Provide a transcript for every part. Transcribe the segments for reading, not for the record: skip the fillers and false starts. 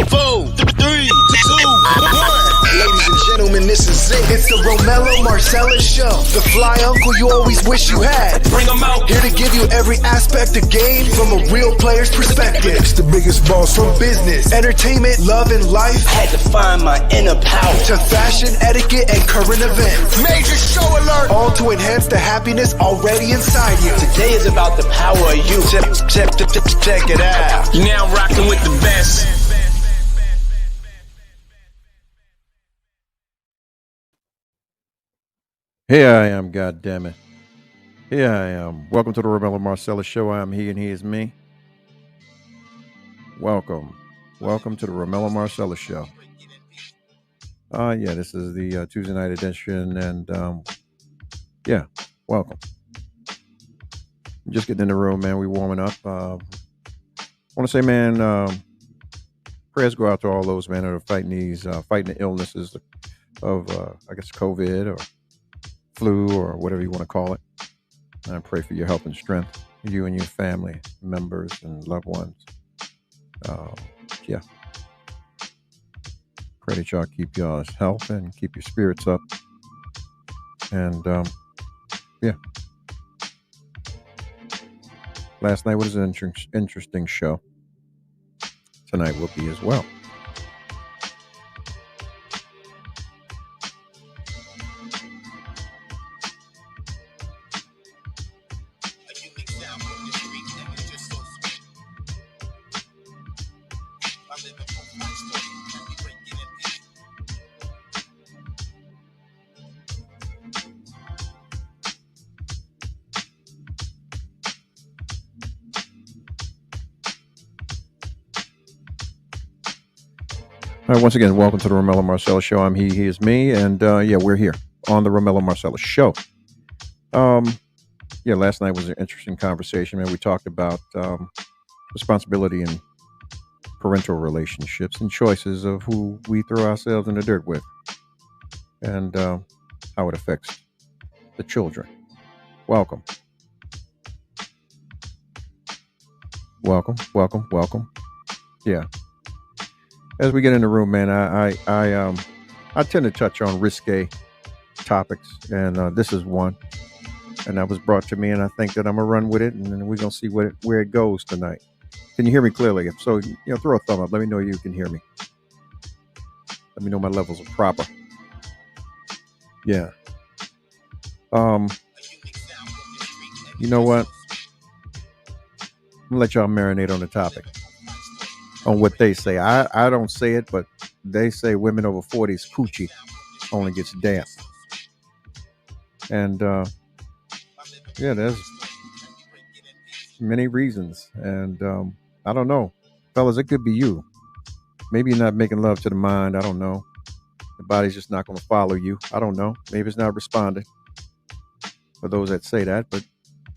4, 3, 2, 1. Ladies and gentlemen, this is it. It's the Romello Marcellus Show. The fly uncle you always wish you had. Bring 'em out. Here to give you every aspect of game from a real player's perspective. It's the biggest boss from business, entertainment, love, and life. Had to find my inner power. To fashion, etiquette, and current events. Major show alert. All to enhance the happiness already inside you. Today is about the power of you. Check it out. You're now rocking with the best. Here I am, goddammit. Here I am. Welcome to the Romello Marcellus Show. I am he and he is me. Welcome. Welcome to the Romello Marcellus Show. This is the Tuesday night edition, and welcome. I'm just getting in the room, man. We warming up. I want to say, man, prayers go out to all those, man, that are fighting the illnesses of, I guess, COVID or flu or whatever you want to call it. And I pray for your health and strength, you and your family members and loved ones. Pray that y'all keep y'all's health and keep your spirits up. And last night was an interesting show. Tonight will be as well. All right, once again, welcome to the Romello Marcellus Show. I'm he is me, and we're here on the Romello Marcellus Show. Last night was an interesting conversation, man. We talked about responsibility in parental relationships and choices of who we throw ourselves in the dirt with, and how it affects the children. Welcome. Yeah. As we get in the room, man, I tend to touch on risque topics, and this is one, and that was brought to me, and I think that I'm gonna run with it, and then we're gonna see where it goes tonight. Can you hear me clearly? If so, throw a thumb up. Let me know you can hear me. Let me know my levels are proper. Yeah. You know what? I'm gonna let y'all marinate on the topic. On what they say. I don't say it, but they say women over 40's coochie only gets damp. And there's many reasons. And I don't know. Fellas, it could be you. Maybe you're not making love to the mind. I don't know. The body's just not going to follow you. I don't know. Maybe it's not responding. For those that say that, but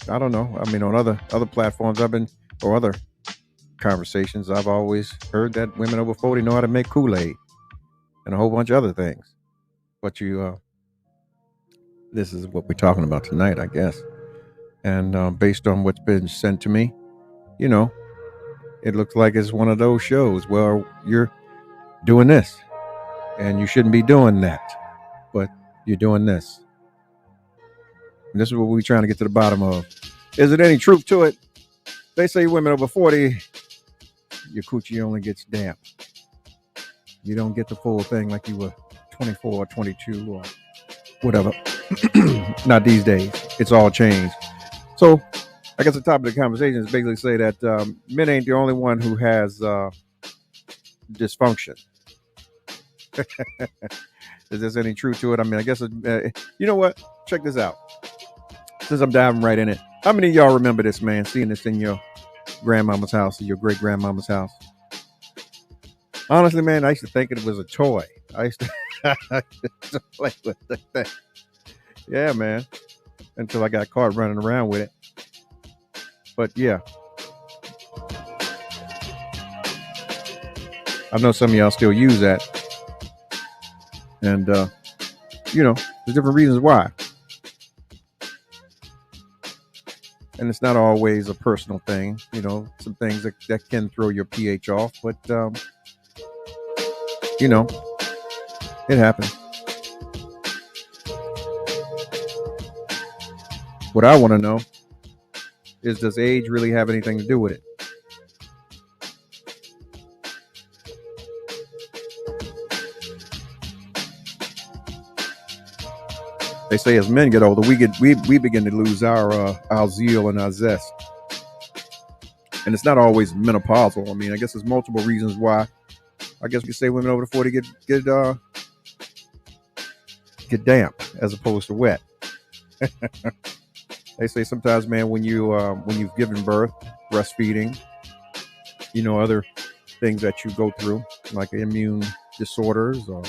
I don't know. I mean, on other platforms other conversations, I've always heard that women over 40 know how to make Kool-Aid and a whole bunch of other things. But this is what we're talking about tonight, I guess. And based on what's been sent to me, it looks like it's one of those shows. Well, you're doing this and you shouldn't be doing that, but you're doing this. And this is what we're trying to get to the bottom of. Is there any truth to it? They say women over 40, your coochie only gets damp. You don't get the full thing like you were 24 or 22 or whatever. Not these days. It's all changed. So I guess the topic of the conversation is basically say that men ain't the only one who has dysfunction. Is there any truth to it? I mean, I guess, you know what? Check this out. Since I'm diving right in it. How many of y'all remember this, man? Seeing this in your grandmama's house or your great grandmama's house? Honestly, man, I used to think it was a toy. I used to play with the thing. Yeah, man. Until I got caught running around with it. But yeah. I know some of y'all still use that. And, there's different reasons why. And it's not always a personal thing, some things that can throw your pH off. But you know, it happens. What I want to know is, does age really have anything to do with it? They say as men get older, we begin to lose our zeal and our zest, and it's not always menopausal. I mean, I guess there's multiple reasons why. I guess we could say women over 40 get damp as opposed to wet. They say sometimes, man, when you've given birth, breastfeeding, other things that you go through, like immune disorders or,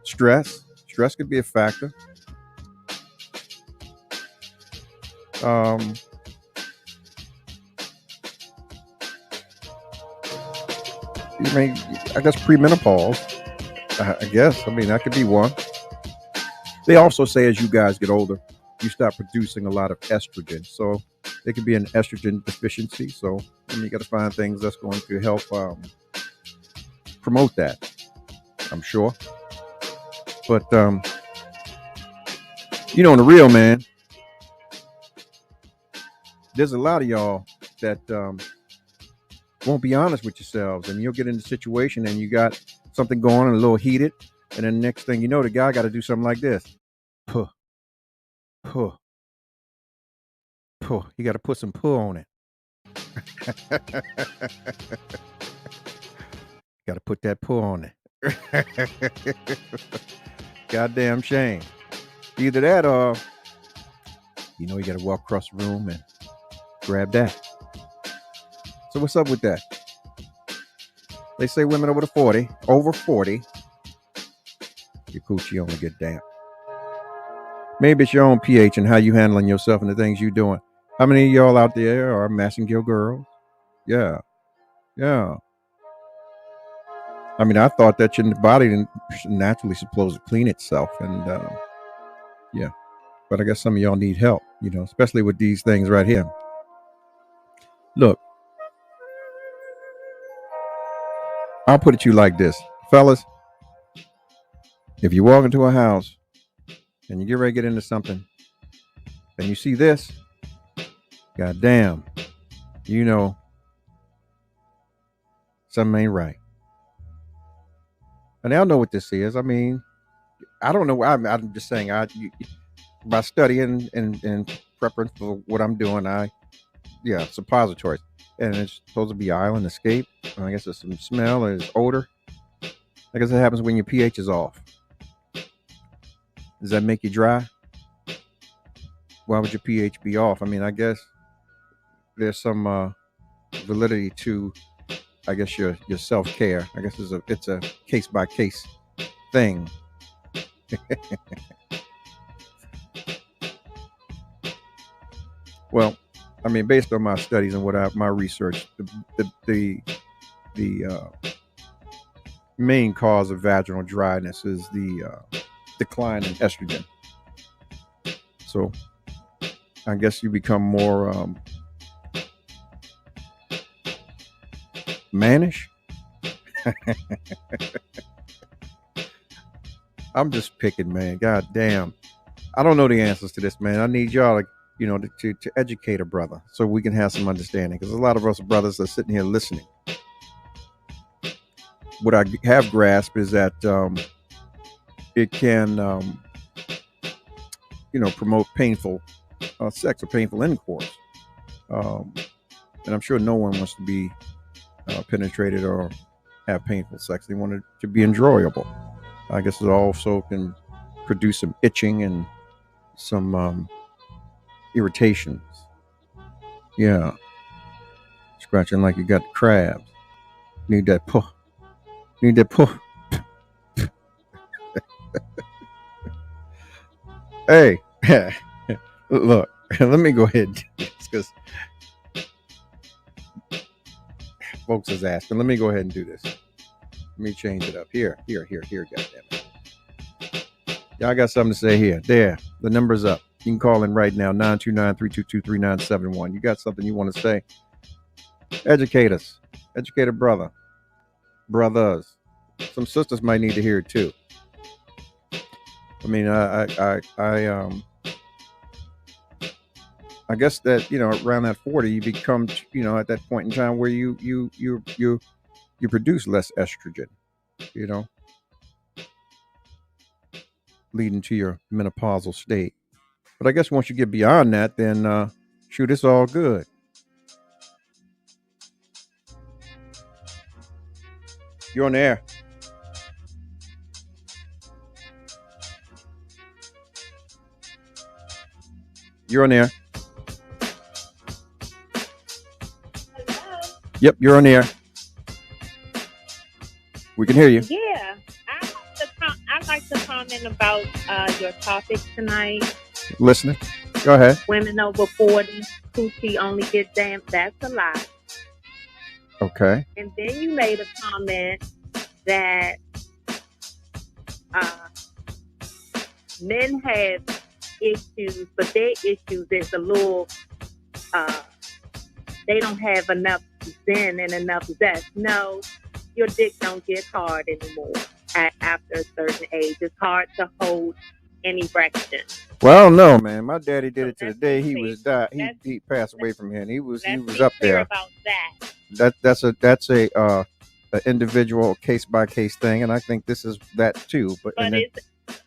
stress. Stress could be a factor. I guess premenopause. I guess. I mean, that could be one. They also say as you guys get older, you start producing a lot of estrogen. So there could be an estrogen deficiency. So you got to find things that's going to help promote that, I'm sure. But, in the real, man, there's a lot of y'all that won't be honest with yourselves. And you'll get in a situation and you got something going on, a little heated. And then next thing you know, the guy got to do something like this. Puh. Puh. Puh. You got to put some puh on it. Got to put that puh on it. Goddamn shame. Either that or, you got to walk across the room and grab that. So what's up with that? They say women over 40, your coochie only get damp. Maybe it's your own pH and how you handling yourself and the things you doing. How many of y'all out there are Massengill girls? Yeah. I mean, I thought that your body naturally supposed to clean itself, and yeah. But I guess some of y'all need help, especially with these things right here. Look, I'll put it to you like this, fellas. If you walk into a house and you get ready to get into something, and you see this, goddamn, something ain't right. And I know what this is. I mean, I don't know. I'm just saying, by studying and prepping for what I'm doing, suppositories. And it's supposed to be island escape. I guess there's some smell, there's odor. I guess it happens when your pH is off. Does that make you dry? Why would your pH be off? I mean, I guess there's some validity to, I guess, your self-care. I guess it's a case-by-case thing. Well, I mean, based on my studies and my research, the main cause of vaginal dryness is the decline in estrogen. So I guess you become more mannish. I'm just picking, man. God damn. I don't know the answers to this, man. I need y'all to educate a brother so we can have some understanding, because a lot of us brothers are sitting here listening. What I have grasped is that it can promote painful sex or painful intercourse, and I'm sure no one wants to be penetrated or have painful sex. They want it to be enjoyable. I guess it also can produce some itching and some irritations. Yeah. Scratching like you got crabs. Need that puh. Need that puh. Hey, look, let me go ahead and do this, because folks is asking. Let me go ahead and do this. Let me change it up. Here, goddammit. Y'all got something to say here. There, the number's up. You can call in right now, 929-322-3971. You got something you want to say? Educate us. Educate a brother. brothers. Some sisters might need to hear it too. I mean, I guess that around that 40, you become at that point in time where you produce less estrogen, you know, leading to your menopausal state. But I guess once you get beyond that, then shoot, it's all good. You're on the air. You're on the air. Hello. Yep, you're on the air. We can hear you. Yeah, I'd like to comment about your topic tonight. Listening. Go ahead. Women over 40, coochie only get damn. That's a lie. Okay. And then you made a comment that men have issues, but their issues is a little. They don't have enough zen and enough zest. No, your dick don't get hard anymore after a certain age. It's hard to hold an erection. Well, I don't know, man. My daddy did it to the let's day be he clear. was died. Let's- He passed away from here, and he was Let's up be clear there. about that. That's a individual case by case thing, and I think this is that too. But But and then,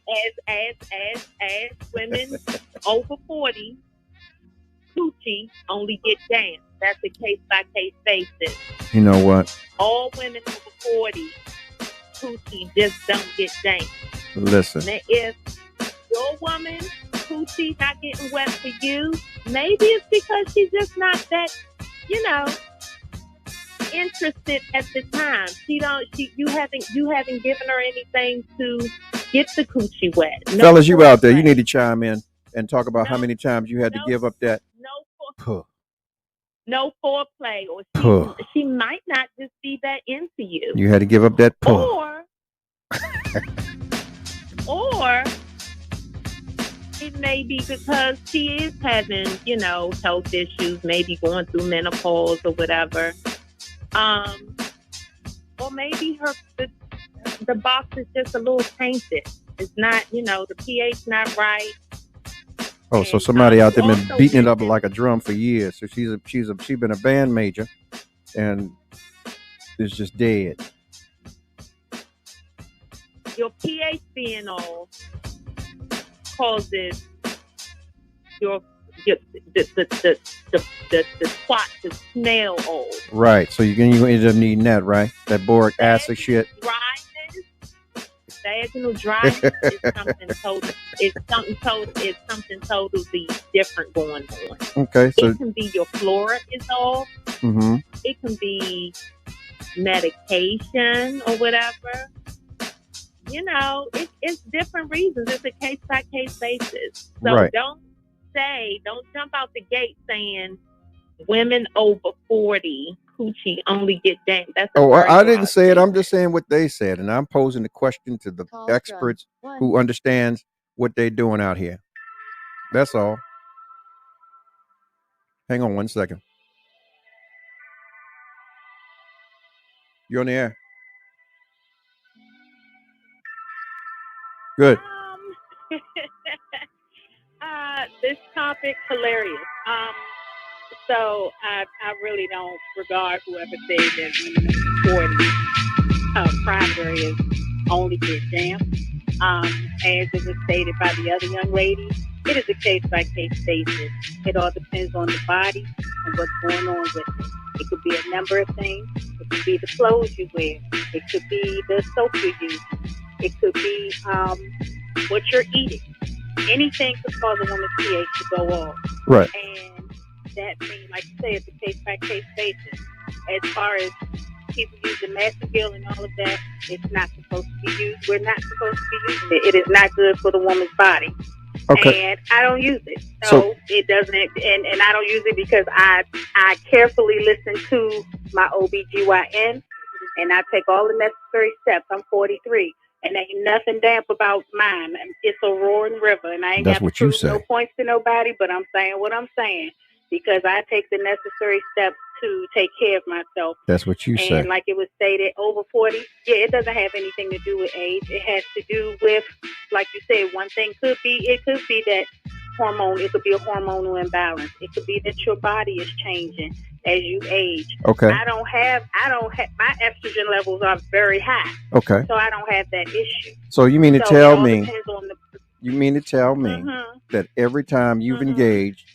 it's as women over 40, coochie only get damn. That's a case by case basis. you know what? All women over 40, coochie just don't get damn. Listen, Now, if your woman coochie not getting wet for you, maybe it's because she's just not that, interested at the time. You haven't given her anything to get the coochie wet. No fellas, you out there, you foreplay. need to chime in and talk about how No, many times you had to no, give up that. no foreplay, or Puh. she might not just be that into you. You had to give up that pull. Or it may be because she is having, health issues, maybe going through menopause or whatever. Or maybe the box is just a little tainted. It's not, the pH not right. Oh, so And, somebody out there been also beating it up mentioned- like a drum for years. So she's been a band major, and is just dead. Your pH being off causes the twat to smell old. Right. So you end up needing that, right? That boric acid shit. Vaginal dryness is something totally different going on. Okay. So. It can be your flora is off. Mm-hmm. It can be medication or whatever. It's different reasons. It's a case by case basis. So Right. don't jump out the gate saying women over 40 coochie only get damn. That's a very I didn't broad say it. I'm statement. just saying what they said, and I'm posing the question to the experts who understands what they're doing out here. That's all. Hang on 1 second. You're on the air. Good. This topic hilarious. So I really don't regard whoever said that women over 40 primary is only get damp. As it was stated by the other young lady, it is a case by case basis. It all depends on the body and what's going on with it. It could be a number of things. It could be the clothes you wear. It could be the soap you use. It could be what you're eating. Anything could cause a woman's pH to go off. Right. And that means, like you say, it's a case by case basis. As far as people using Mastergill and all of that, it's not supposed to be used. We're not supposed to be using it. It is not good for the woman's body. Okay. And I don't use it. So it doesn't, and I don't use it because I carefully listen to my OBGYN and I take all the necessary steps. I'm 43. And ain't nothing damp about mine. It's a roaring river, and I ain't That's got what to you prove say. no points to nobody. But I'm saying what I'm saying because I take the necessary steps to take care of myself. That's what you say. And like it was stated, over 40, it doesn't have anything to do with age. It has to do with, like you said, one thing could be that hormone. It could be a hormonal imbalance. It could be that your body is changing as you age. Okay. I don't have, my estrogen levels are very high. Okay. So I don't have that issue. So you mean to So tell it all me, depends on the, that every time you've engaged,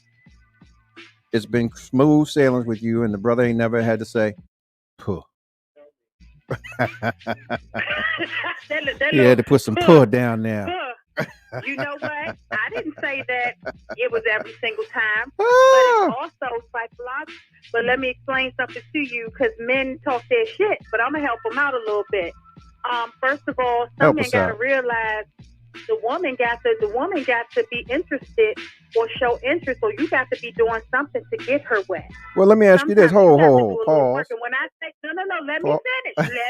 it's been smooth sailing with you, and the brother ain't never had to say, puh. He had to put some puh down there. You know what? I didn't say that it was every single time, but it's also psychological. But let me explain something to you, because men talk their shit, but I'm gonna help them out a little bit. First of all, some men gotta realize the woman got to be interested or show interest, or you got to be doing something to get her wet. Well, let me ask you this. Hold, pause. When I say let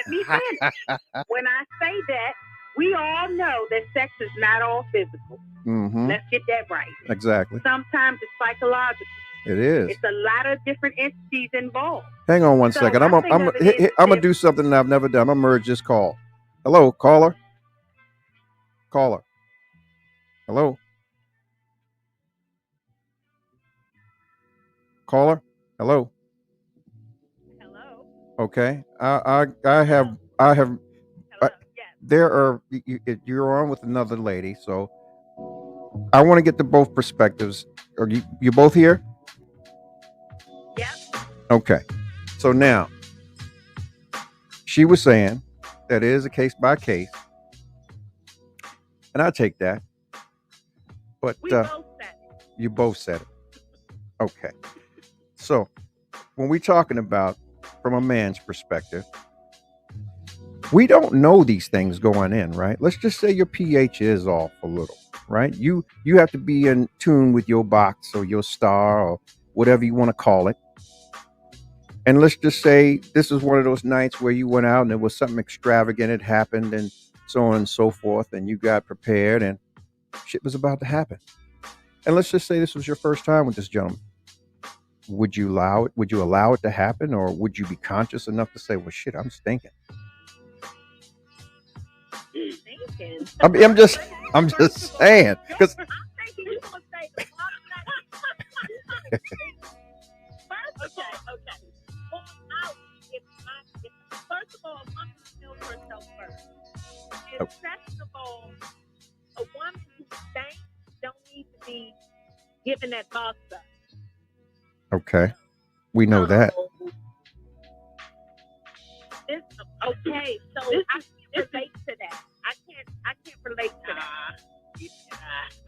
me finish. When I say that, we all know that sex is not all physical. Mm-hmm. Let's get that right. Exactly. Sometimes it's psychological. It is. It's a lot of different entities involved. Hang on one second. I'm gonna do something that I've never done. I'm gonna merge this call. Hello, caller. Caller. Hello. Caller. Hello. Hello. Okay. I have. Hello. Yes. You're on with another lady, so I want to get to both perspectives. Are you both here? Yeah. Okay. So now, she was saying that it is a case by case, and I take that. But we both said it. You both said it. Okay. So when we're talking about from a man's perspective, we don't know these things going in, right? Let's just say your pH is off a little, right? You have to be in tune with your box or your star or whatever you want to call it. And let's just say this is one of those nights where you went out and there was something extravagant had happened and so on and so forth, and you got prepared and shit was about to happen. And let's just say this was your first time with this gentleman. Would you allow it? Would you allow it to happen, or would you be conscious enough to say, "Well, shit, I'm stinking"? I'm just saying, because. Okay. Well, first of all, a woman feels herself first. And second of all, a woman who thinks don't need to be given that box up. Okay. We know that. Okay, so I can't relate to that. I can't relate to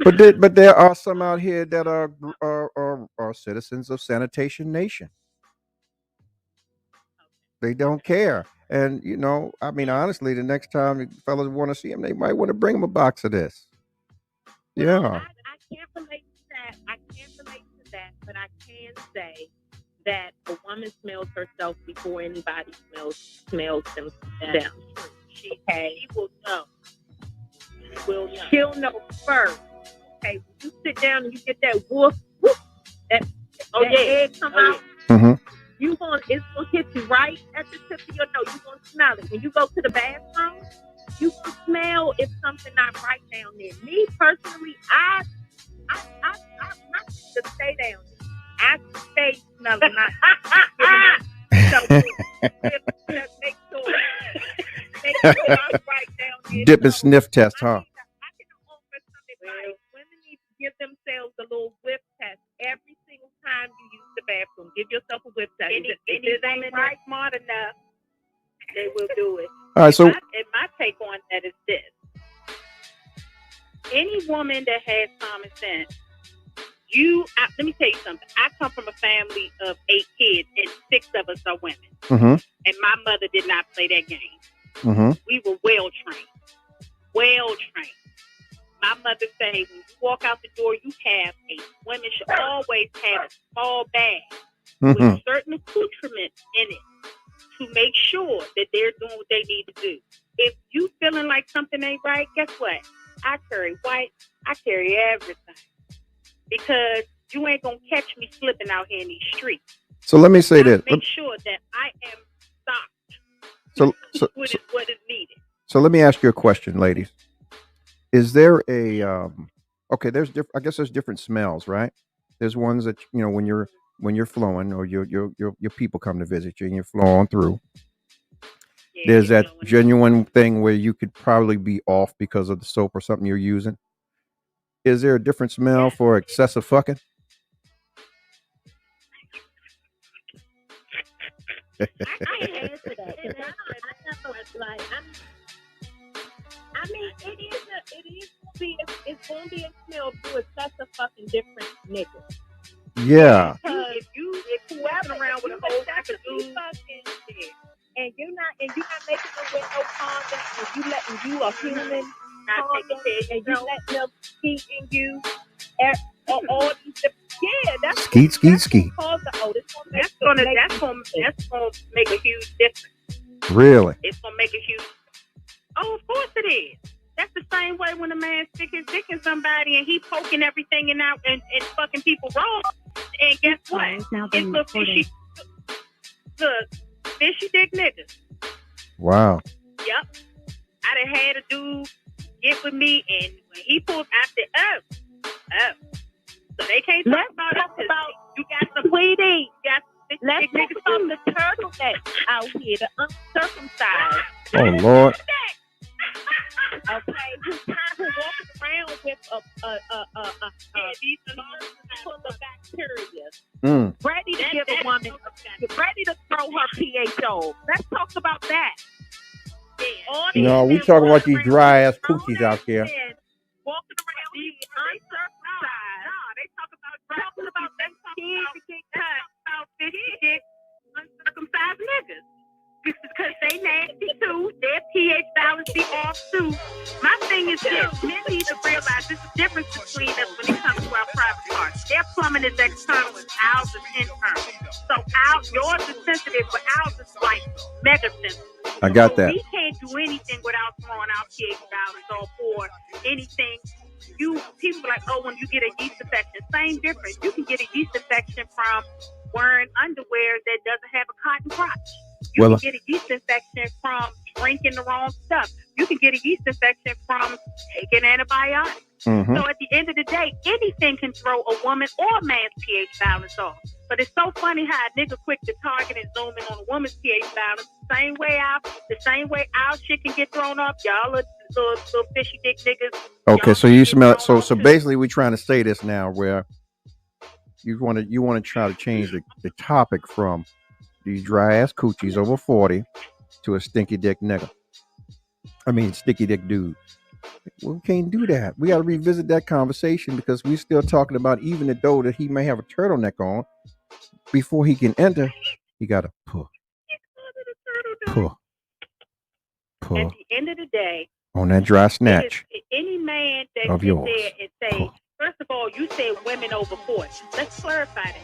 that. But there are some out here that are citizens of Sanitation Nation. They don't care. And, I mean, honestly, the next time fellas want to see him, they might want to bring him a box of this. Yeah. Well, I can't relate to that, but I can say that a woman smells herself before anybody smells themselves. She will know. She'll know first. Okay, when you sit down and you get that woof, that egg come out. Mm-hmm. It's gonna hit you right at the tip of your nose. You're gonna smell it. When you go to the bathroom, you can smell if something not right down there. Me personally, I to stay down there. I stay smelling. So make sure I'm right down there. Dip and sniff test, huh? I can offer some advice. Women need to give themselves a little whiff test every single time you use the bathroom. Give yourself a whiff test. If it ain't right smart enough, they will do it. All right, so my take on that is this. Any woman that has common sense, let me tell you something. I come from a family of 8 kids, and 6 of us are women. Mm-hmm. And my mother did not play that game. Mm-hmm. We were well trained. My mother said, when you walk out the door, women should always have a small bag with certain accoutrements in it to make sure that they're doing what they need to do. If you feeling like something ain't right, guess what? I carry white. I carry everything. Because you ain't going to catch me slipping out here in these streets. So let me say I this. make sure that I am stocked So with what is needed. so let me ask you a question, ladies. Is there a okay? There's I guess there's different smells, right? There's ones that when you're flowing or your people come to visit you and you flow on through. Yeah, There's you're that flowing. genuine thing where you could probably be off because of the soap or something you're using. Is there a different smell for excessive fucking? I can't answer that. And I never like. I mean, it's gonna be a smell to excessive fucking different niggas. Yeah. If you walking around with a whole pack of dudes, and you're not making them with no condom, and you a human not condom, taking and you letting them skeet in you, all these different, that's Skeet. That's gonna cause that's gonna make a huge difference. Really? It's gonna make a huge. Oh, of course it is. That's the same way when a man stick his dick in somebody and he poking everything and out and fucking people wrong. And guess what? It's little fishy. Look, fishy dick niggas. Wow. Yep. I done had a dude get with me, and when he pulled, I said, oh. So they can't talk about you got some sweetie. Let's talk about the turtlenecks out here, the uncircumcised. Oh Lord. Okay, who walking around with full of bacteria, ready to give a woman, ready to throw her pH off. Let's talk about that. No, we talking about these dry ass coochies out here. Walking around these uncircumcised. No, they talking about them kids that get cut about 50 uncircumcised niggas. Because they nasty too, their pH balance be off too. My thing is this: men need to realize there's a difference between us when it comes to our private parts. Their plumbing is external, and ours is internal. So yours is sensitive, but ours is like mega sensitive. I got that. We can't do anything without throwing our pH balance off or anything. People are like, oh, when you get a yeast infection, same difference. You can get a yeast infection from wearing underwear that doesn't have a cotton crotch. You can get a yeast infection from drinking the wrong stuff. You can get a yeast infection from taking antibiotics. Mm-hmm. So at the end of the day, anything can throw a woman or a man's pH balance off. But it's so funny how a nigga quick to target and zoom in on a woman's pH balance. The same way our shit can get thrown off. Y'all are little fishy dick niggas. Okay, so you smell it. So basically, we're trying to say this now, where you want to try to change the topic from these dry ass coochies over 40 to a stinky dick nigga. I mean, sticky dick dude. Well, we can't do that. We got to revisit that conversation because we're still talking about even though that he may have a turtleneck on, before he can enter, he got to pull. At the end of the day, on that dry snatch. Any man that of gets yours. there and say, first of all, you said women over 40. Let's clarify that.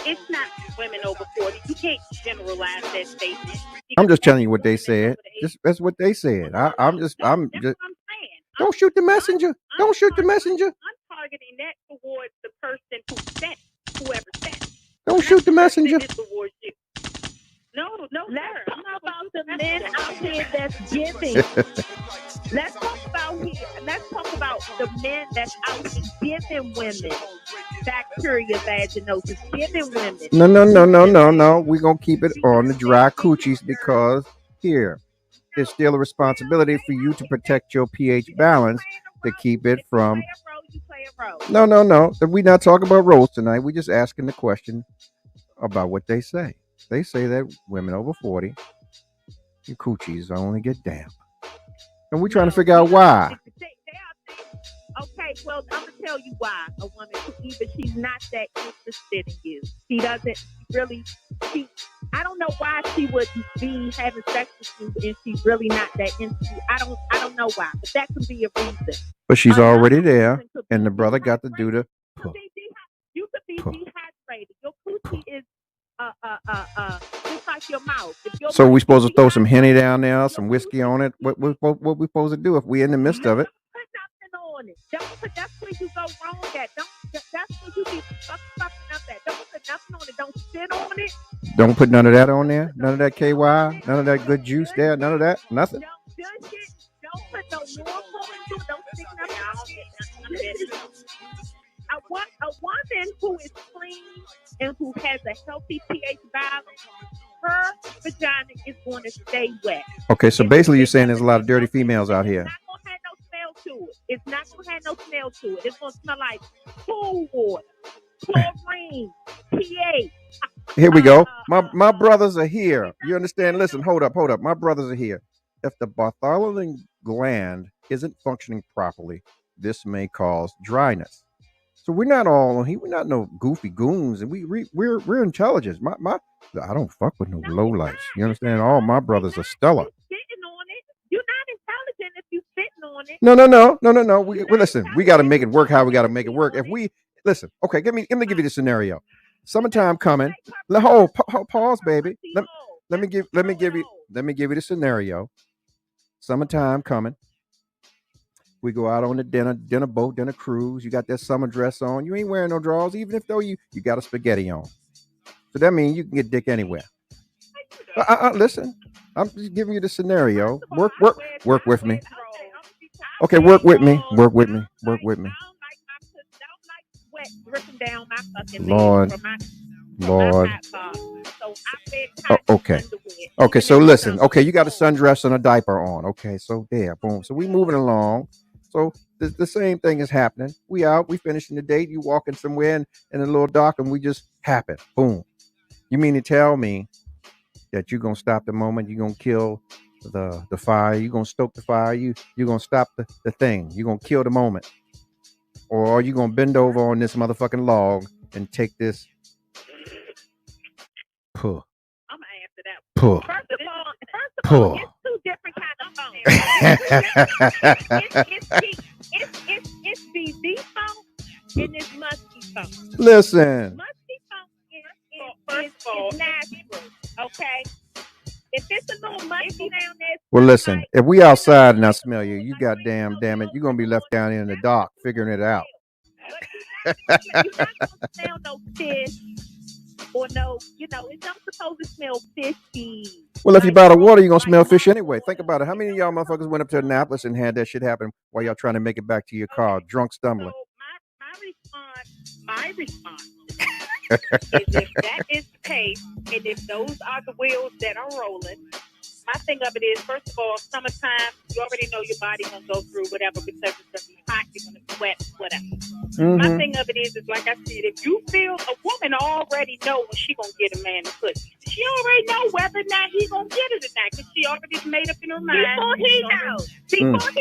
It's not women over 40. You can't generalize that statement. I'm just telling you what they said. That's what they said. I'm just. That's what I'm saying. Don't shoot the messenger. Don't shoot the messenger. I'm targeting that towards the person who sent, whoever sent. Don't shoot the messenger. Towards you. No, let's talk about the men out here that's giving. Let's talk about the men that's out here giving women bacteria vaginosis, giving women. No. We're gonna keep it on the dry coochies because here, there's still a responsibility for you to protect your pH balance to keep it from. You play a role. No. We're not talking about roles tonight. We're just asking the question about what they say. They say that women over 40, your coochies only get damp. And we're trying to figure out why. Okay, well, I'm going to tell you why a woman, either she's not that interested in you. She doesn't really, I don't know why she would be having sex with you and she's really not that into you. I don't know why, but that could be a reason. But she's already there, and the brother got to do the pull. You could be dehydrated. Your coochie is just like your mouth. So we supposed to throw some Henny down there, some whiskey on it? What we supposed to do if we in the midst of it? Put nothing on it. That's where you go wrong at. That's where you be fucking up at. Don't put nothing on it. Don't sit on it. Don't put none of that on there. None of that KY. None of that good juice there. None of that. Nothing. Don't judge it. Don't put no normal into it. Don't stick nothing. A woman who is clean and who has a healthy pH balance, her vagina is going to stay wet. Okay, so basically you're saying there's a lot of dirty females out here. It's not going to have no smell to it. It's not going to have no smell to it. It's going to smell like pool water, chlorine, pH. Here we go. My brothers are here. You understand? Listen, hold up. My brothers are here. If the Bartholomew gland isn't functioning properly, this may cause dryness. So we're not all on here. We're not no goofy goons, and we're intelligent. I don't fuck with no low lights. You understand? All my brothers are stellar. Sitting on it. You're not intelligent if you're sitting on it. No. We listen. We got to make it work. How we got to make it work? If we listen, okay. Let me give you the scenario. Summertime coming. Pause, baby. Let me give you the scenario. Summertime coming. We go out on the dinner boat, dinner cruise. You got that summer dress on. You ain't wearing no drawers, even if though you got a spaghetti on. So that means you can get dick anywhere. Listen, I'm just giving you the scenario. Work with me. Okay, work with me. I don't like sweat dripping down my fucking Lord. leg from my hot box. So I wear okay. Okay, so listen. Okay, you got a sundress and a diaper on. Okay, so there, boom. So we moving along. So the same thing is happening. We out, we finishing the date. You walking somewhere in a little dock, and we just happen. Boom. You mean to tell me that you're gonna stop the moment? You're gonna kill the fire? You're gonna stoke the fire? You're gonna stop the thing? You're gonna kill the moment? Or are you gonna bend over on this motherfucking log and take this? Puh. I'm gonna answer that. Puh. First of all, it's two different kind of phones. It's BB phone and it's musky phone. Listen. Musky phone is natural. Okay. If it's a little musky down there. Well, listen. If we outside and I smell you, you goddamn damn it, you're gonna be left down here in the dark figuring it out. You're not gonna smell no fish. Or no, it's not supposed to smell fishy. Well, if you buy the water, you're going to smell fish anyway. Think about it. How many of y'all motherfuckers went up to Annapolis and had that shit happen while y'all trying to make it back to your car, drunk, stumbling? So my response is if that is the case, and if those are the wheels that are rolling, my thing of it is, first of all, summertime, you already know your body going to go through whatever because it's going to be hot, you're going to sweat, whatever. Mm-hmm. My thing of it is like I said, if you feel a woman already know when she going to get a man a pussy. She already know whether or not he going to get it or not because she already made up in her mind. Before he knows. Before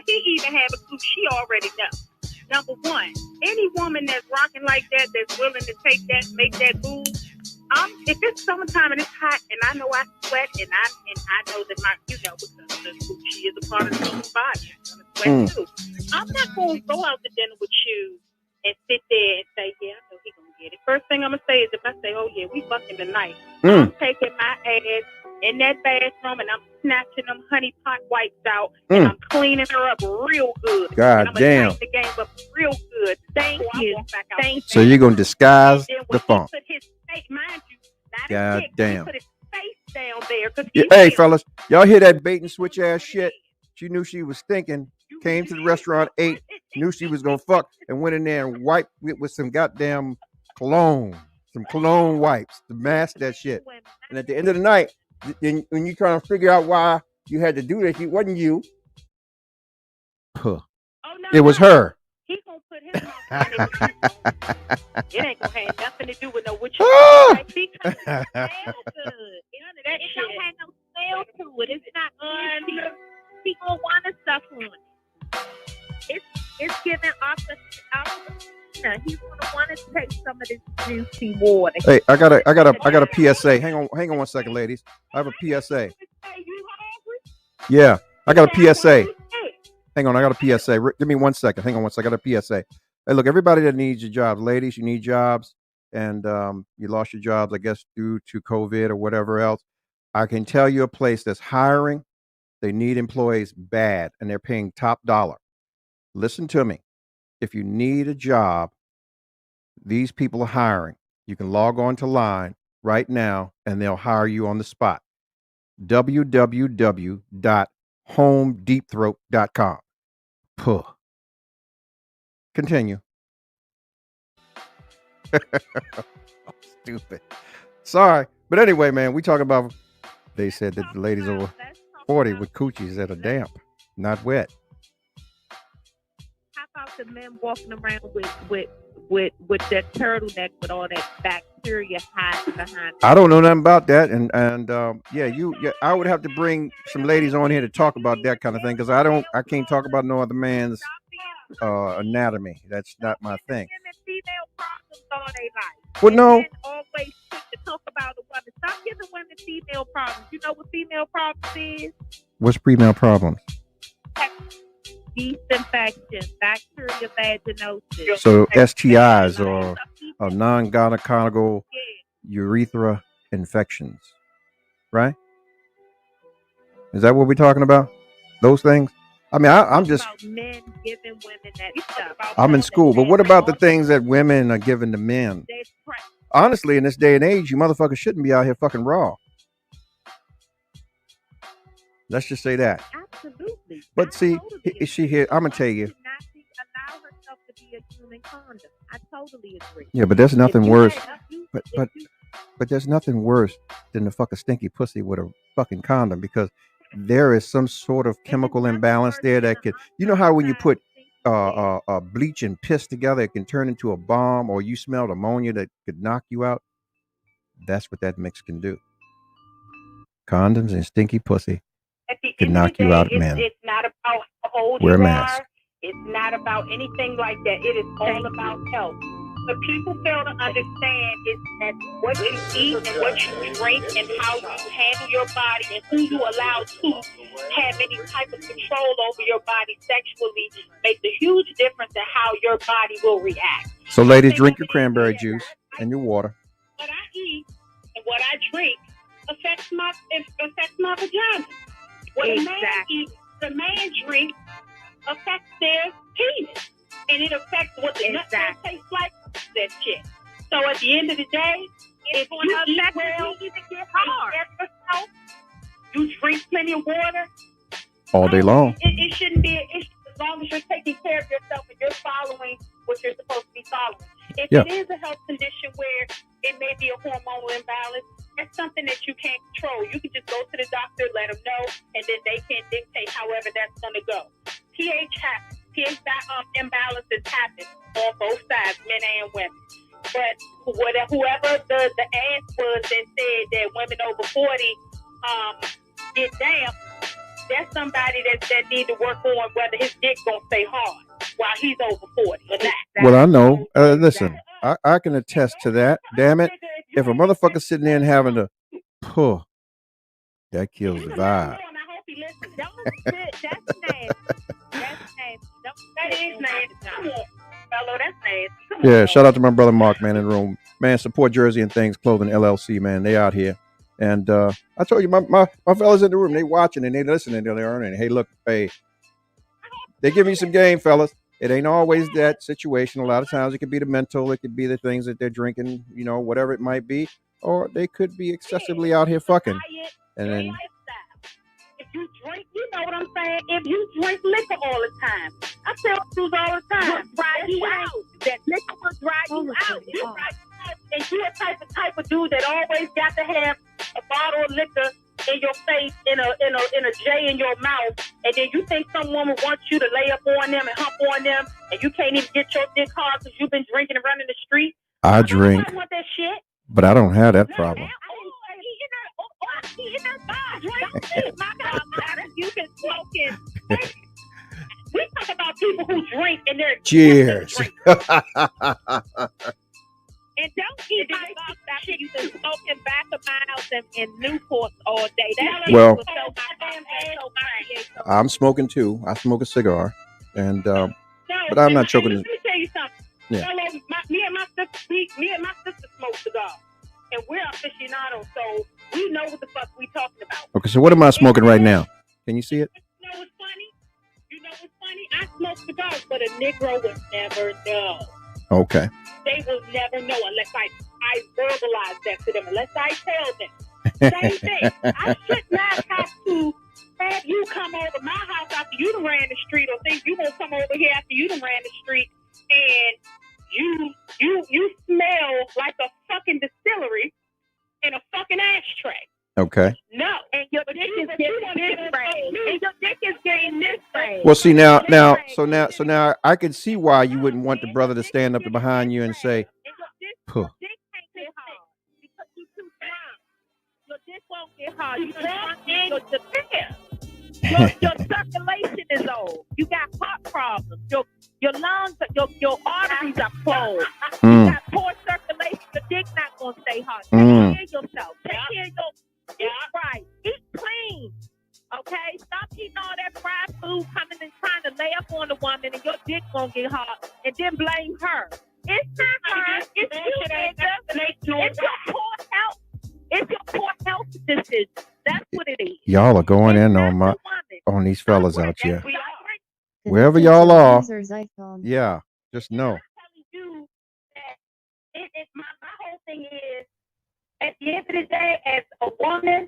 he even have a clue, she already knows. Number one, any woman that's rocking like that, that's willing to take that, make that move, if it's summertime and it's hot and I know I sweat and I know that because the coochie is a part of the human body, I'm gonna sweat too. I'm not going to go out to dinner with you and sit there and say, yeah, I know he's going to get it. First thing I'm going to say is if I say, oh yeah, we fucking tonight, I'm taking my ass in that bathroom and I'm snatching them honey pot wipes out and I'm cleaning her up real good. God and I'm damn. the game up real good. Thank you. So you're going to disguise the funk. Mind you, God damn. Put his face down there. Hey, fellas, y'all hear that bait and switch ass shit? She knew she was stinking, came to the restaurant, ate, knew she was going to fuck, and went in there and wiped it with some goddamn cologne, some cologne wipes to mask that shit. And at the end of the night, when you trying to figure out why you had to do that, it wasn't you. It was her. He gonna put his mouth in it. It ain't gonna have nothing to do with what you because it smells good. It don't have no smell to it. It's not good. He gonna want to suck on it. It's giving off the he's gonna want to take some of this juicy water. Hey, I got a PSA. Hang on 1 second, ladies. I have a PSA. Yeah, I got a PSA. Hang on, I got a PSA. Give me 1 second. Hang on 1 second. I got a PSA. Hey, look, everybody that needs your jobs, ladies, you need jobs, and you lost your jobs, I guess, due to COVID or whatever else. I can tell you a place that's hiring. They need employees bad, and they're paying top dollar. Listen to me. If you need a job, These people are hiring. You can log on to Line right now and they'll hire you on the spot. www.homedeepthroat.com. Puh. Continue. Stupid. Sorry. But anyway, man, we talking about, they said that the ladies over 40 with coochies that are damp, not wet. How about the men walking around with that turtleneck with all that bacteria hiding behind? I don't know nothing about that, and I would have to bring some ladies on here to talk about that kind of thing because I can't talk about no other man's anatomy. That's not my thing. Female problems all their life. Well, no. Men always quick to talk about the women. Stop giving women female problems. You know what female problems is? What's female problems? Yeast infection, bacteria vaginosis. So STIs or non-gynecological urethra infections, right? Is that what we're talking about? Those things? I mean, I'm just about men giving women that stuff. I'm in school, but what about the things that women are giving to men? Honestly, in this day and age, you motherfuckers shouldn't be out here fucking raw. Let's just say that. Absolutely. But see, she here. I'm gonna tell you. Allow herself to be a human condom. I totally agree. Yeah, but there's nothing worse. But there's nothing worse than to fuck a stinky pussy with a fucking condom because there is some sort of chemical imbalance there that could. You know how when you put bleach and piss together, it can turn into a bomb, or you smell ammonia that could knock you out. That's what that mix can do. Condoms and stinky pussy can knock you out, man. It's not about how old Wear a you mask. are. It's not about anything like that. It is all about health. What people fail to understand is that what you eat and what you drink and how you handle your body and who you allow to have any type of control over your body sexually makes a huge difference in how your body will react. So, ladies, drink your cranberry juice and your water. What I eat and what I drink affects my vagina. What a man eats, the man drinks affects their penis. And it affects what the nuts taste like, that shit. So at the end of the day, if you eat well, you get hard. You drink plenty of water. All day long. It shouldn't be an issue as long as you're taking care of yourself and you're following what you're supposed to be following. If it is a health condition where it may be a hormonal imbalance, that's something that you can't control. You can just go to the doctor, let them know, and then they can dictate however that's going to go. pH happens. pH imbalances happen on both sides, men and women. But whoever the ass was that said that women over 40 get damp, that's somebody that need to work on whether his dick gonna stay hard while he's over 40 or not. Well, I know. Listen, I can attest to that. Damn it. If a motherfucker's sitting there and having to puh, that kills the vibe. That's nasty. That is nasty. Come on, fellow. That's nasty. Yeah, shout out to my brother Mark, man, in the room. Man, support Jersey and Things Clothing LLC, man. They out here. And I told you, my fellas in the room, they watching and they listening, they're earning. Hey, look, hey, they give me some game, fellas. It ain't always that situation. A lot of times it could be the mental, it could be the things that they're drinking, you know, whatever it might be. Or they could be excessively out here fucking. And then if you drink, you know what I'm saying? If you drink liquor all the time, I tell dudes all the time, dry you out. That liquor will dry you out. You dry you out. And you're the type of dude that always got to have a bottle of liquor in your face, in a J in your mouth, and then you think some woman wants you to lay up on them and hump on them, and you can't even get your dick hard because you've been drinking and running the street. I drink, I want that shit. But I don't have that problem. You can smoke it. We talk about people who drink and they're cheers. And don't eat my box after you've been smoking back of miles and Newports all day. That's well, I'm smoking too. I smoke a cigar, and but I'm not choking. Let me tell you something. Yeah. Me and my sister smoke cigars, and we're aficionados, so we know what the fuck we talking about. Okay, so what am I smoking right now? Can you see it? You know what's funny? I smoke cigars, but a Negro would never know. Okay. They will never know unless I verbalize that to them, unless I tell them. Same thing. I should not have to have you come over my house after you done ran the street, or think you gonna come over here after you done ran the street, and you smell like a fucking distillery in a fucking ashtray. Okay. No, and your dick is getting this way. And your dick is getting this way. Well, see now, I can see why you wouldn't want the brother to stand up behind you and say, "Puh." Your dick can't get hard because you're too drunk. Your dick won't get hard. You drunk and your circulation is old. You got heart problems. Your lungs, your arteries are closed. You got poor circulation. Your dick's not gonna stay hard. Take care of yourself. Take care of your. Eat right. Eat clean. Okay? Stop eating all that fried food, coming and trying to lay up on the woman, and your dick gonna get hard, and then blame her. It's not her. It's you, nigga. It's your poor health. It's your poor health decision. That's what it is. Y'all are going in on these fellas out here. Wherever y'all are, yeah, just know. I'm telling you that my whole thing is, at the end of the day, as a woman,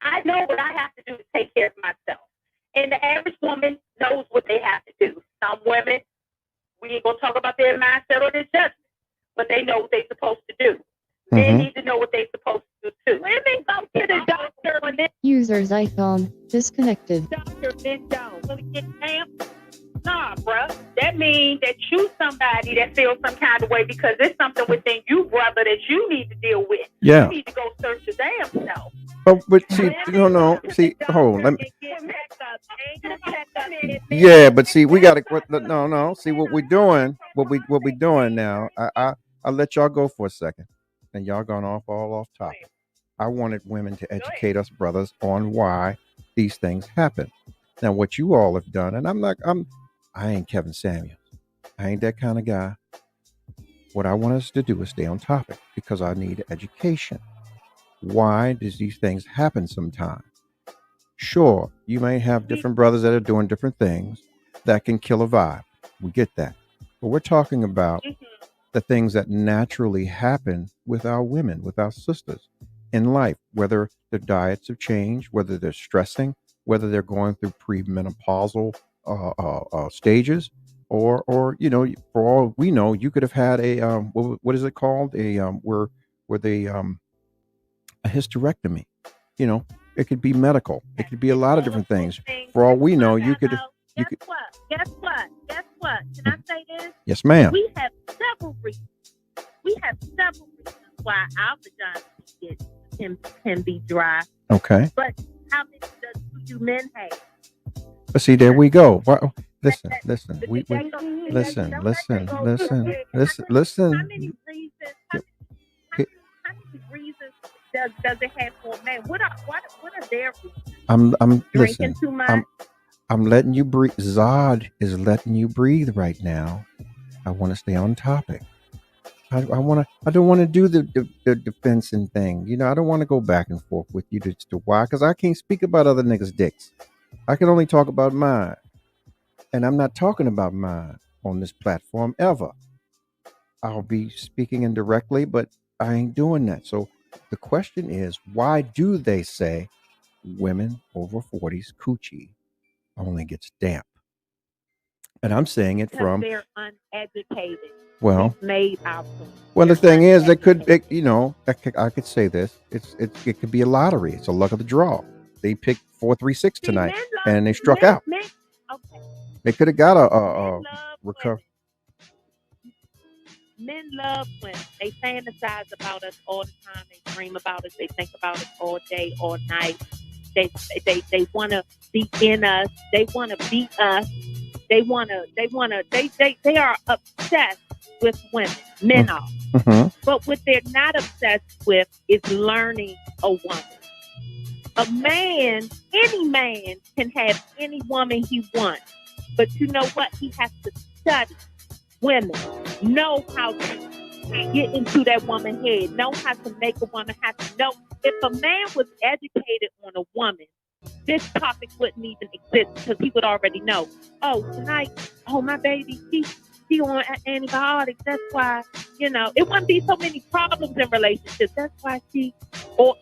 I know what I have to do to take care of myself. And the average woman knows what they have to do. Some women, we ain't going to talk about their mindset or their judgment, but they know what they're supposed to do. They need to know what they're supposed to do, too. Women go to the doctor when they... User's iPhone disconnected. Doctor, then don't. Will it get stamped? Nah, bruh. That means that you somebody that feels some kind of way because there's something within you, brother, that you need to deal with. Yeah. You need to go search your damn self. Oh, but see, no. See, hold on. Yeah, but see, we got to. No. See what we're doing. What we doing now. I'll let y'all go for a second, and y'all gone all off topic. I wanted women to educate us brothers on why these things happen. Now, what you all have done, and I ain't Kevin Samuels. I ain't that kind of guy. What I want us to do is stay on topic because I need education. Why does these things happen sometimes? Sure, you may have different brothers that are doing different things that can kill a vibe. We get that. But we're talking about the things that naturally happen with our women, with our sisters in life, whether their diets have changed, whether they're stressing, whether they're going through premenopausal stages, or for all we know, you could have had a what is it called, a hysterectomy. It could be medical. It could be a lot of different things. For all we know, you could. Guess what? Can I say this? Yes, ma'am. We have several reasons. Why our vagina can be dry. Okay. But how many do men have? But see, there we go. Listen. Listen. How many reasons does it have for a man? What are their reasons? I'm Drinking listen. too much? I'm letting you breathe. Zod is letting you breathe right now. I want to stay on topic. I don't want to do the defensing thing. I don't want to go back and forth with you as to why, because I can't speak about other niggas' dicks. I can only talk about mine. And I'm not talking about mine on this platform ever. I'll be speaking indirectly, but I ain't doing that. So the question is, why do they say women over 40's coochie only gets damp? And I'm saying it from... They're uneducated. Well, made out. Well, the thing is, I could say this. It could be a lottery. It's a luck of the draw. They picked 436 tonight, and they struck out. Okay. They could have got a recovery. Men love women. They fantasize about us all the time. They dream about us. They think about us all day, all night. They want to be in us. They want to beat us. They are obsessed with women. Men are. Mm-hmm. But what they're not obsessed with is learning a woman. A man, any man can have any woman he wants. But you know what? He has to study women, know how to get into that woman's head, know how to make a woman happy. Know if a man was educated on a woman, this topic wouldn't even exist because he would already know. Oh, tonight, my baby, she on antibiotics. That's why, it wouldn't be so many problems in relationships. That's why she, or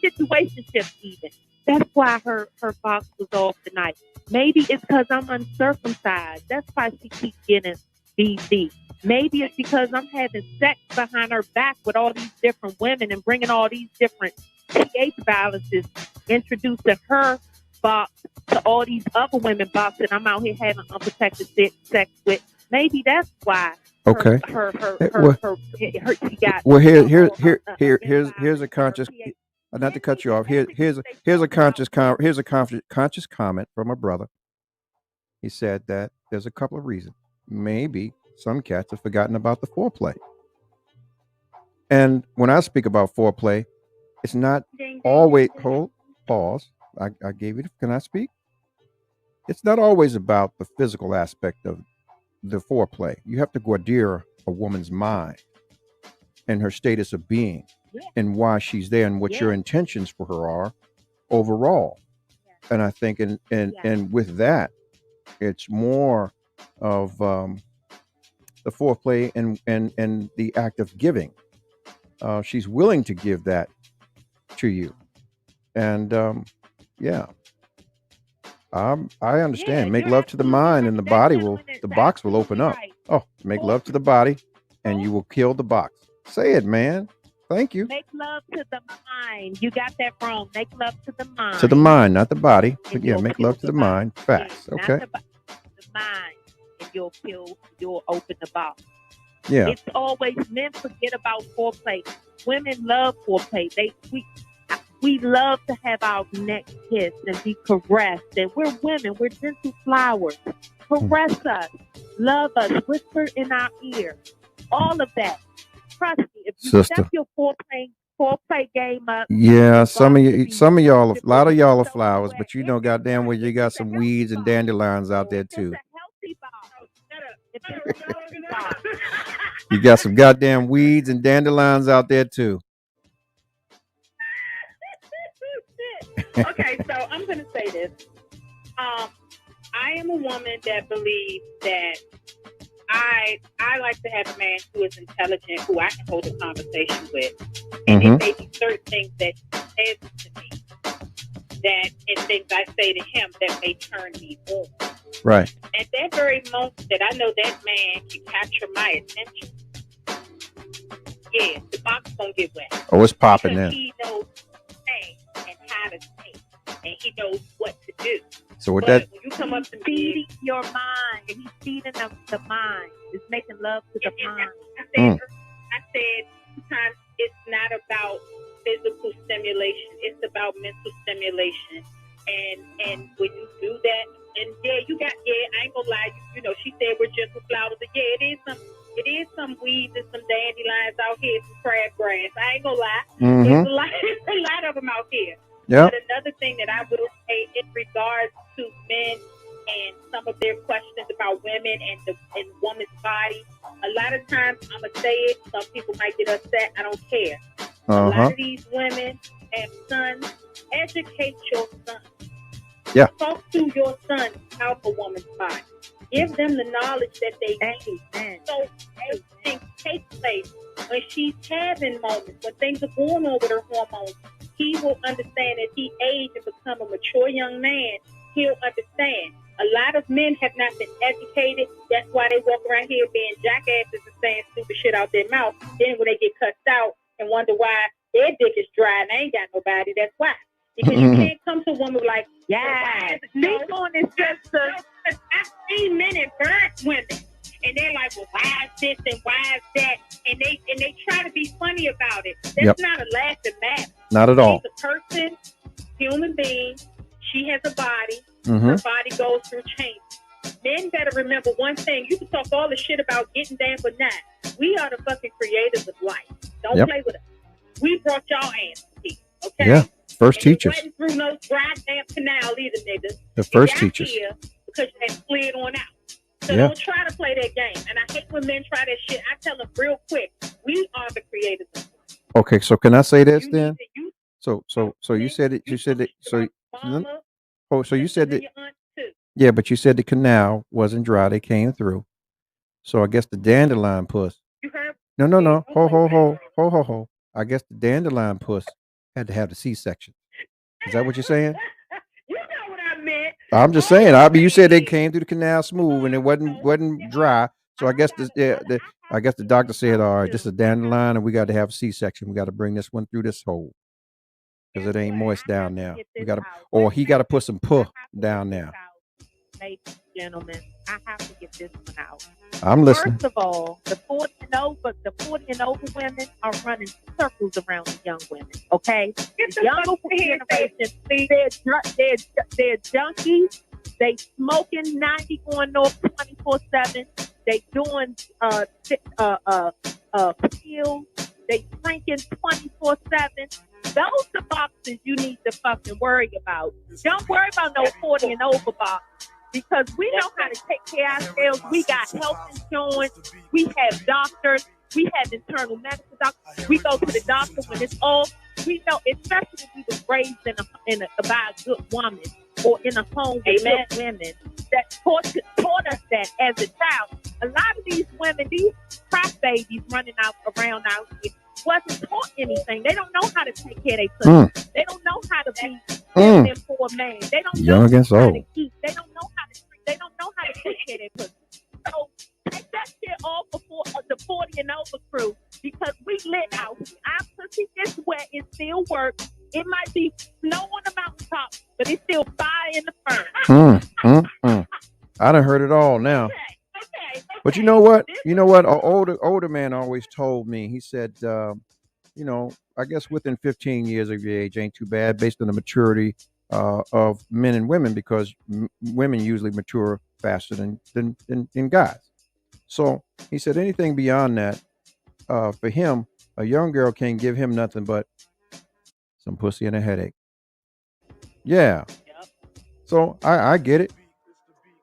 situationships even. That's why her box was off tonight. Maybe it's because I'm uncircumcised. That's why she keeps getting BC. Maybe it's because I'm having sex behind her back with all these different women and bringing all these different pH balances, introducing her box to all these other women box that I'm out here having unprotected sex with. Maybe that's why. Okay. She got. Well, here's a conscious. Not to cut you off. Here's a conscious comment from a brother. He said that there's a couple of reasons. Maybe some cats have forgotten about the foreplay. And when I speak about foreplay, it's not always pause. I gave you. Can I speak? It's not always about the physical aspect of the foreplay. You have to gaudier a woman's mind and her status of being, and why she's there, and what your intentions for her are overall. And I think, and with that, it's more of the foreplay and the act of giving. She's willing to give that to you, and I understand. Make love to the mind, and the box will open up. Oh, make love to the body, and you will kill the box. Say it, man. Thank you. Make love to the mind. You got that wrong. Make love to the mind. To the mind, not the body. But yeah, make love to the mind. Facts. Okay. The mind, and you'll open the box. Yeah. It's always, men forget about foreplay. Women love foreplay. We love to have our neck kissed and be caressed. And we're women. We're gentle flowers. Caress us. Love us. Whisper in our ear. All of that. Trust me. If you step your foreplay game up. Yeah, some of y'all, a lot of y'all are flowers, but you know, goddamn well, you got some weeds and dandelions out there too. You got some goddamn weeds and dandelions out there too. Okay, so I'm going to say this. I am a woman that believes that I like to have a man who is intelligent, who I can hold a conversation with. And there may be certain things that he says to me and things I say to him that may turn me on. Right. At that very moment that I know that man can capture my attention, yeah, the box gonna get wet. Oh, it's popping now. He knows say and how to say, and he knows what to do. So with when that, you come up to feeding your mind, and he's feeding the mind. It's making love to the mind. I said sometimes it's not about physical stimulation; it's about mental stimulation. And when you do that, and I ain't gonna lie, she said we're gentle flowers. But it is some weeds and some dandelions out here, some crabgrass. I ain't gonna lie, there's a lot of them out here. Yeah. But another thing that I will say in regards to men and some of their questions about women and woman's body, a lot of times I'm gonna say it. Some people might get upset. I don't care. A lot of these women have sons. Educate your son. Yeah. Talk to your son about a woman's body. Give them the knowledge that they need. So everything takes place when she's having moments, when things are going on with her hormones. He will understand as he ages and become a mature young man. He'll understand. A lot of men have not been educated. That's why they walk around here being jackasses and saying stupid shit out their mouth. Then when they get cussed out and wonder why their dick is dry and they ain't got nobody, that's why. Because you can't come to a woman like, sleep on this sister. I've seen men and burnt women. And they're like, well, why is this and why is that? And they try to be funny about it. That's not a laughing matter. Not at all. She's a person, human being. She has a body. Her body goes through change. Men better remember one thing. You can talk all the shit about getting down, but not. We are the fucking creators of life. Don't play with us. We brought y'all ass here, okay? Yeah, first teachers. Wasn't through no dry damn canal either, niggas. The first teachers. Here because you had slid on out. So don't try to play that game. And I hate when men try that shit. I tell them real quick, we are the creators of life. Okay, so can I say this then? So you said it. You said it. So you said that. Yeah, but you said the canal wasn't dry. They came through. So I guess the dandelion puss. You heard? No, no, no. Oh Ho, my ho, God. ho, ho, ho, ho. I guess the dandelion puss had to have the C-section. Is that what you're saying? You know what I meant. I'm just All saying. I'm I mean, you said they saying came through the canal smooth and it wasn't is, dry. So I guess I guess the doctor said, all right, this is a I dandelion and we got to have a C-section. We got to bring this one through this hole because it ain't moist I have down to there. get We this got to, out. or he got to put some puh I have to down get this there. out, ladies and gentlemen. I have to get this one out. I'm listening. First of all, the 40 and over women are running circles around the young women. Okay, the younger generation, they're junkies. They smoking 90 going north 24/7. They doing pills. They drinking 24/7. Those the boxes you need to fucking worry about. Don't worry about no 40 and over box. Because we know how to take care of ourselves. We got health insurance. We have doctors. We have internal medical doctors. We go to the doctor when it's all. We know, especially if we was raised by a good woman or in a home with good women that taught us that as a child. A lot of these women, these crap babies running around out here, wasn't taught anything. They don't know how to take care of their pussy. They don't know how to be them for a man. They don't Young know against how old. to eat. They don't know how to drink. They don't know how to take care of their pussy. So take that shit off before the 40 and over crew because we lit out. Our pussy is wet. It still works. It might be snow on the mountaintop, but it's still fire in the furnace. I done heard it all now. Okay. But you know what? You know what? An older man always told me. He said, I guess within 15 years of your age ain't too bad, based on the maturity of men and women, because women usually mature faster than guys. So he said anything beyond that, for him, a young girl can't give him nothing but some pussy and a headache. Yeah. Yep. So I get it,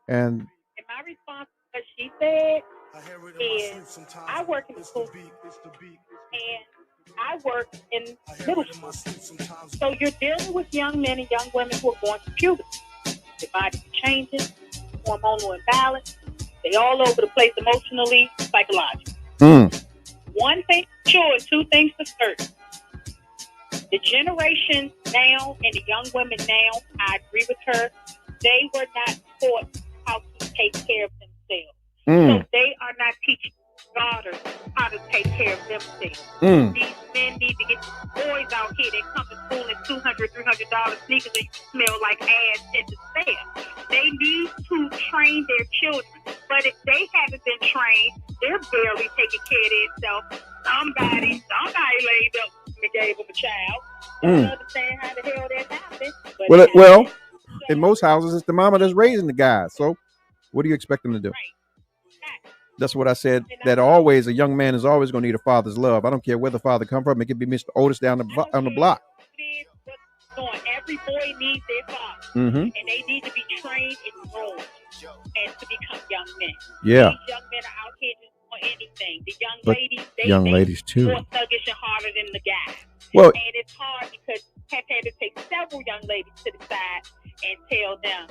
and And my response to what she said is, I work in the school and I work in middle school. So you're dealing with young men and young women who are going through puberty. Their body's changing, hormonal imbalance. They all over the place emotionally, psychologically. One thing for sure, two things for certain. The generation now and the young women now, I agree with her, they were not taught how to take care of themselves. So they are not teaching daughters how to take care of themselves. These men need to get boys out here that come to school in $200, $300 sneakers and smell like ass at the sale. They need to train their children. But if they haven't been trained, they're barely taking care of themselves. Somebody laid up and gave them a child. Don't understand how the hell that happened. well, in most houses, it's the mama that's raising the guys. So what do you expect them to do? Right. That's what I said. That always a young man is always going to need a father's love. I don't care where the father come from. It could be Mr. Otis down on the block. Every boy needs their father, and they need to be trained and grown and to become young men. Yeah. These young men are out here just for anything. The young ladies too. More sluggish and harder than the guys. Well, and it's hard because I've had to take several young ladies to the side and tell them,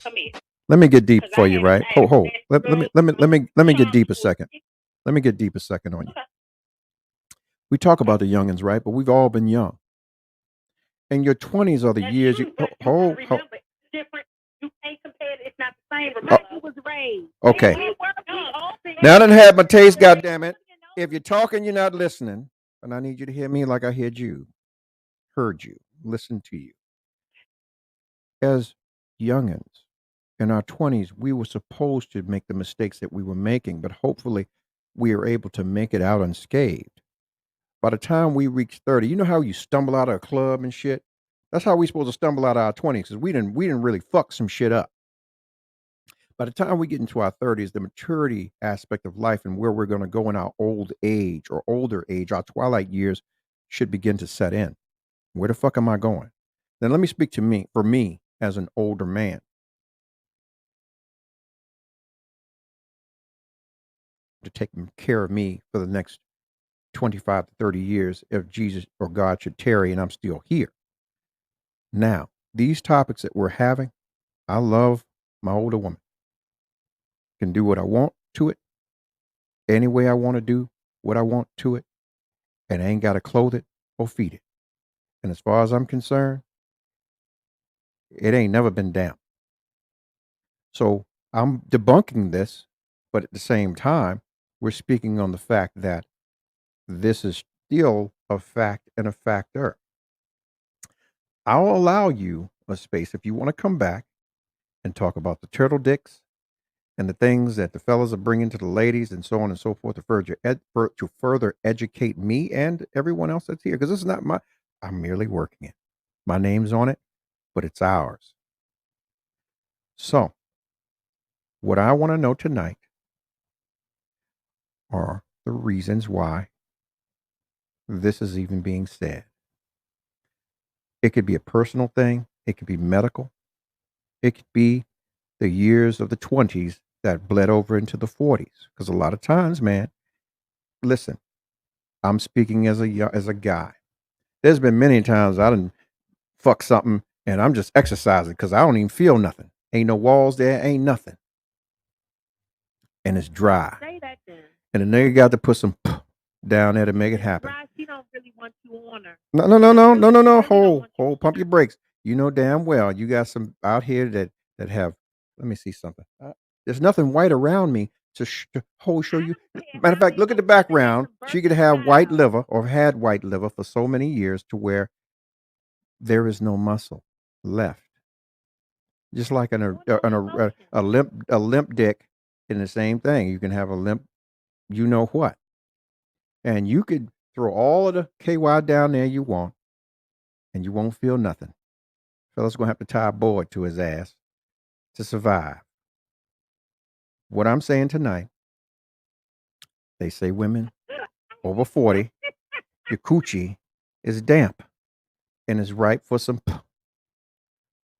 "Come here." Let me get deep for you, right? Hold. Let me get deep a second. Let me get deep a second on you. We talk about the youngins, right? But we've all been young. And your 20s are the years you hold. Different. You can't compare it. It's not the same. Remember, you was raised. Okay. Now I done had my taste, goddammit. If you're talking, you're not listening. And I need you to hear me like I heard you. Listen to you. As youngins in our 20s, we were supposed to make the mistakes that we were making, but hopefully we are able to make it out unscathed. By the time we reach 30, you know how you stumble out of a club and shit? That's how we supposed to stumble out of our 20s, because we didn't really fuck some shit up. By the time we get into our 30s, the maturity aspect of life and where we're going to go in our old age or older age, our twilight years, should begin to set in. Where the fuck am I going? Then let me speak for me as an older man. To take care of me for the next 25 to 30 years if Jesus or God should tarry and I'm still here. Now, these topics that we're having, I love my older woman. Can do what I want to it. any way I want to do what I want to it, and I ain't got to clothe it or feed it. And as far as I'm concerned, it ain't never been damp. So I'm debunking this, but at the same time, we're speaking on the fact that this is still a fact and a factor. I'll allow you a space if you want to come back and talk about the turtle dicks and the things that the fellas are bringing to the ladies and so on and so forth to further educate me and everyone else that's here. Because this is not I'm merely working it. My name's on it, but it's ours. So, what I want to know tonight are the reasons why this is even being said. It could be a personal thing, it could be medical, it could be the years of the 20s that bled over into the 40s. Because a lot of times, man, listen, I'm speaking as a guy. There's been many times I done fuck something and I'm just exercising because I don't even feel nothing. Ain't no walls there, ain't nothing. And it's dry. Say that then. And the nigga got to put some down there to make it happen. Right, she don't really want you on her. No. Hold, pump your brakes. You know damn well you got some out here that have. Let me see something. There's nothing white around me to show you. Matter of fact, look at the background. She could have white liver or had white liver for so many years to where there is no muscle left. Just like a limp dick in the same thing. You can have a limp, you know what, and you could throw all of the KY down there you want, and you won't feel nothing. Fella's gonna have to tie a board to his ass to survive. What I'm saying tonight, they say women over 40, your coochie is damp and is ripe for some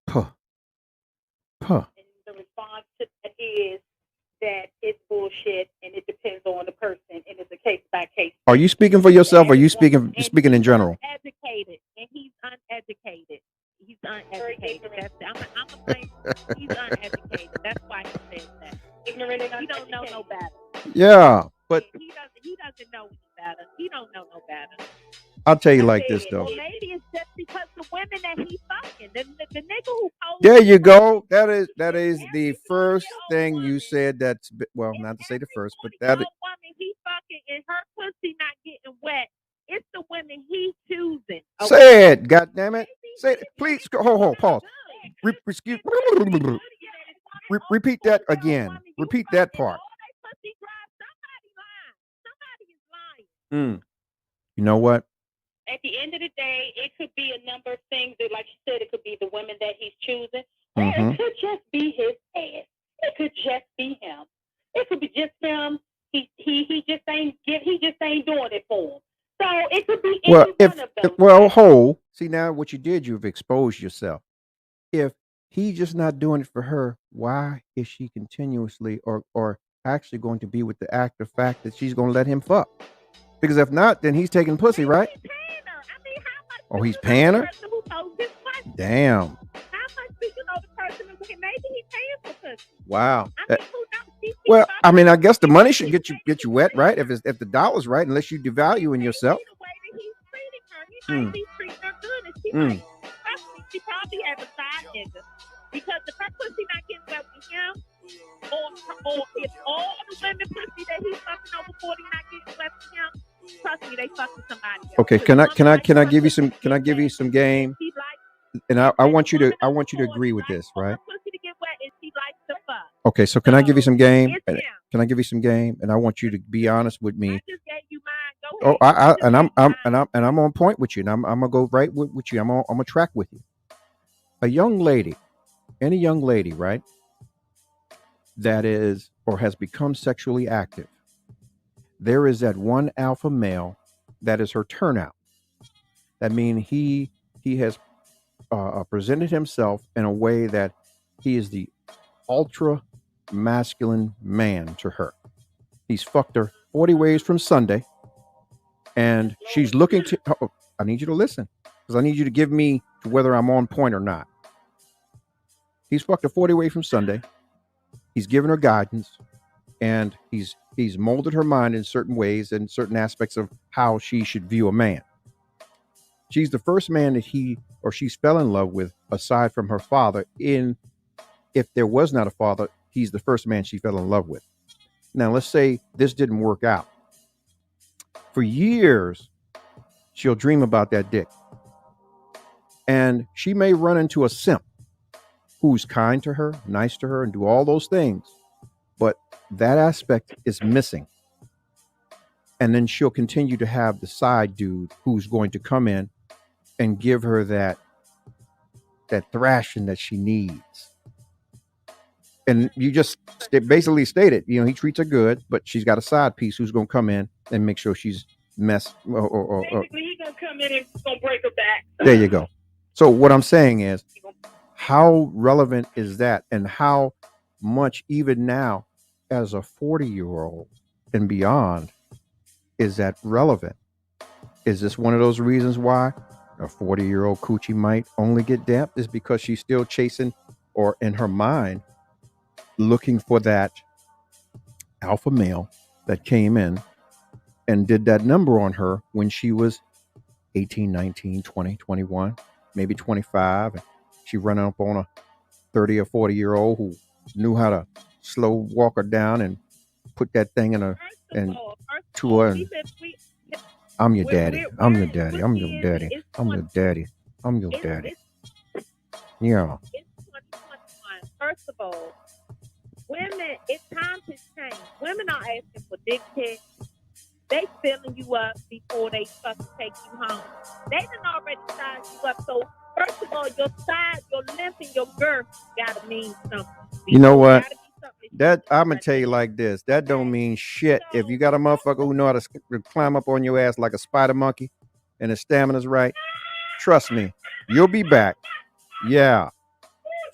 puh. And the response to that is that it's bullshit and it depends on the person and it's a case by case. Are you speaking for yourself or are you speaking in general? Educated and he's uneducated. He's uneducated. That's I'm a blame. He's uneducated. That's why he says that. Ignorant and He don't know no better. Yeah, but He doesn't know any better. He don't know no better. I'll tell you like this though. Well, maybe it's just because the women that he's fucking, the nigga who posed. There you go. That is the first thing you said. That's well, not to say the first, but that woman he fucking and her pussy not getting wet. It's the women he's choosing. Okay? Say it, goddamn it. Say it, please. Hold, pause. Repeat that again. Repeat that part. Somebody is lying. You know what? At the end of the day, it could be a number of things. That, like you said, it could be the women that he's choosing. Or it could just be his ass. It could just be him. It could be just him. He just ain't doing it for him. So it could be any one of them. Hold. See now what you did, you've exposed yourself. If he's just not doing it for her, why is she continuously or actually going to be with the active fact that she's going to let him fuck? Because if not, then he's taking pussy, right? Oh, he's paying her? Damn. How much do you know the person is maybe he's paying for pussy? Wow. Well, I mean, I guess the money should get you wet, right? If the dollar's right, unless you devaluing yourself. The way that he's treating her, he might be treating her good, and she probably has a side nigga. Because if her pussy not getting wet with him, or if all the women pussy that he's fucking over 40 not getting wet with him, trust me, they fucking somebody else. Okay, can I give you some game? And I want you to agree with this, right? Okay, so can I give you some game? Can I give you some game? And I want you to be honest with me. I just gave you mine. Go ahead. I'm on point with you, and I'm gonna go right with you. I'm gonna track with you. A young lady, any young lady, right? That is or has become sexually active. There is that one alpha male that is her turnout. That means he has presented himself in a way that he is the ultra masculine man to her. He's fucked her 40 ways from Sunday, and she's looking to. Oh, I need you to listen because I need you to give me to whether I'm on point or not. He's fucked her 40 ways from Sunday. He's given her guidance. and he's molded her mind in certain ways and certain aspects of how she should view a man. She's the first man that he or she fell in love with, aside from her father. If there was not a father, he's the first man she fell in love with. Now, let's say this didn't work out. For years, she'll dream about that dick. And she may run into a simp who's kind to her, nice to her, and do all those things. But that aspect is missing. And then she'll continue to have the side dude who's going to come in and give her that thrashing that she needs. And you just basically stated, he treats her good, but she's got a side piece who's going to come in and make sure she's Basically, he's going to come in and going to break her back. There you go. So what I'm saying is, how relevant is that? And how much, even now, as a 40-year-old and beyond, is that relevant? Is this one of those reasons why a 40-year-old coochie might only get damped? Is because she's still chasing, or in her mind, looking for that alpha male that came in and did that number on her when she was 18, 19, 20, 21, maybe 25. And she run up on a 30 or 40-year-old who knew how to slow walk her down and put that thing in her and to her. And, I'm your daddy. I'm your daddy. I'm your daddy. I'm your daddy. I'm your daddy. Yeah. It's 2021. First of all, women, it's time to change. Women are asking for dick pics. They filling you up before they fucking take you home. They done already sized you up. So first of all, your size, your length, and your girth gotta mean something. You know what? That I'm gonna tell you like this. That don't mean shit. If you got a motherfucker who know how to climb up on your ass like a spider monkey, and his stamina's right, trust me, you'll be back. Yeah,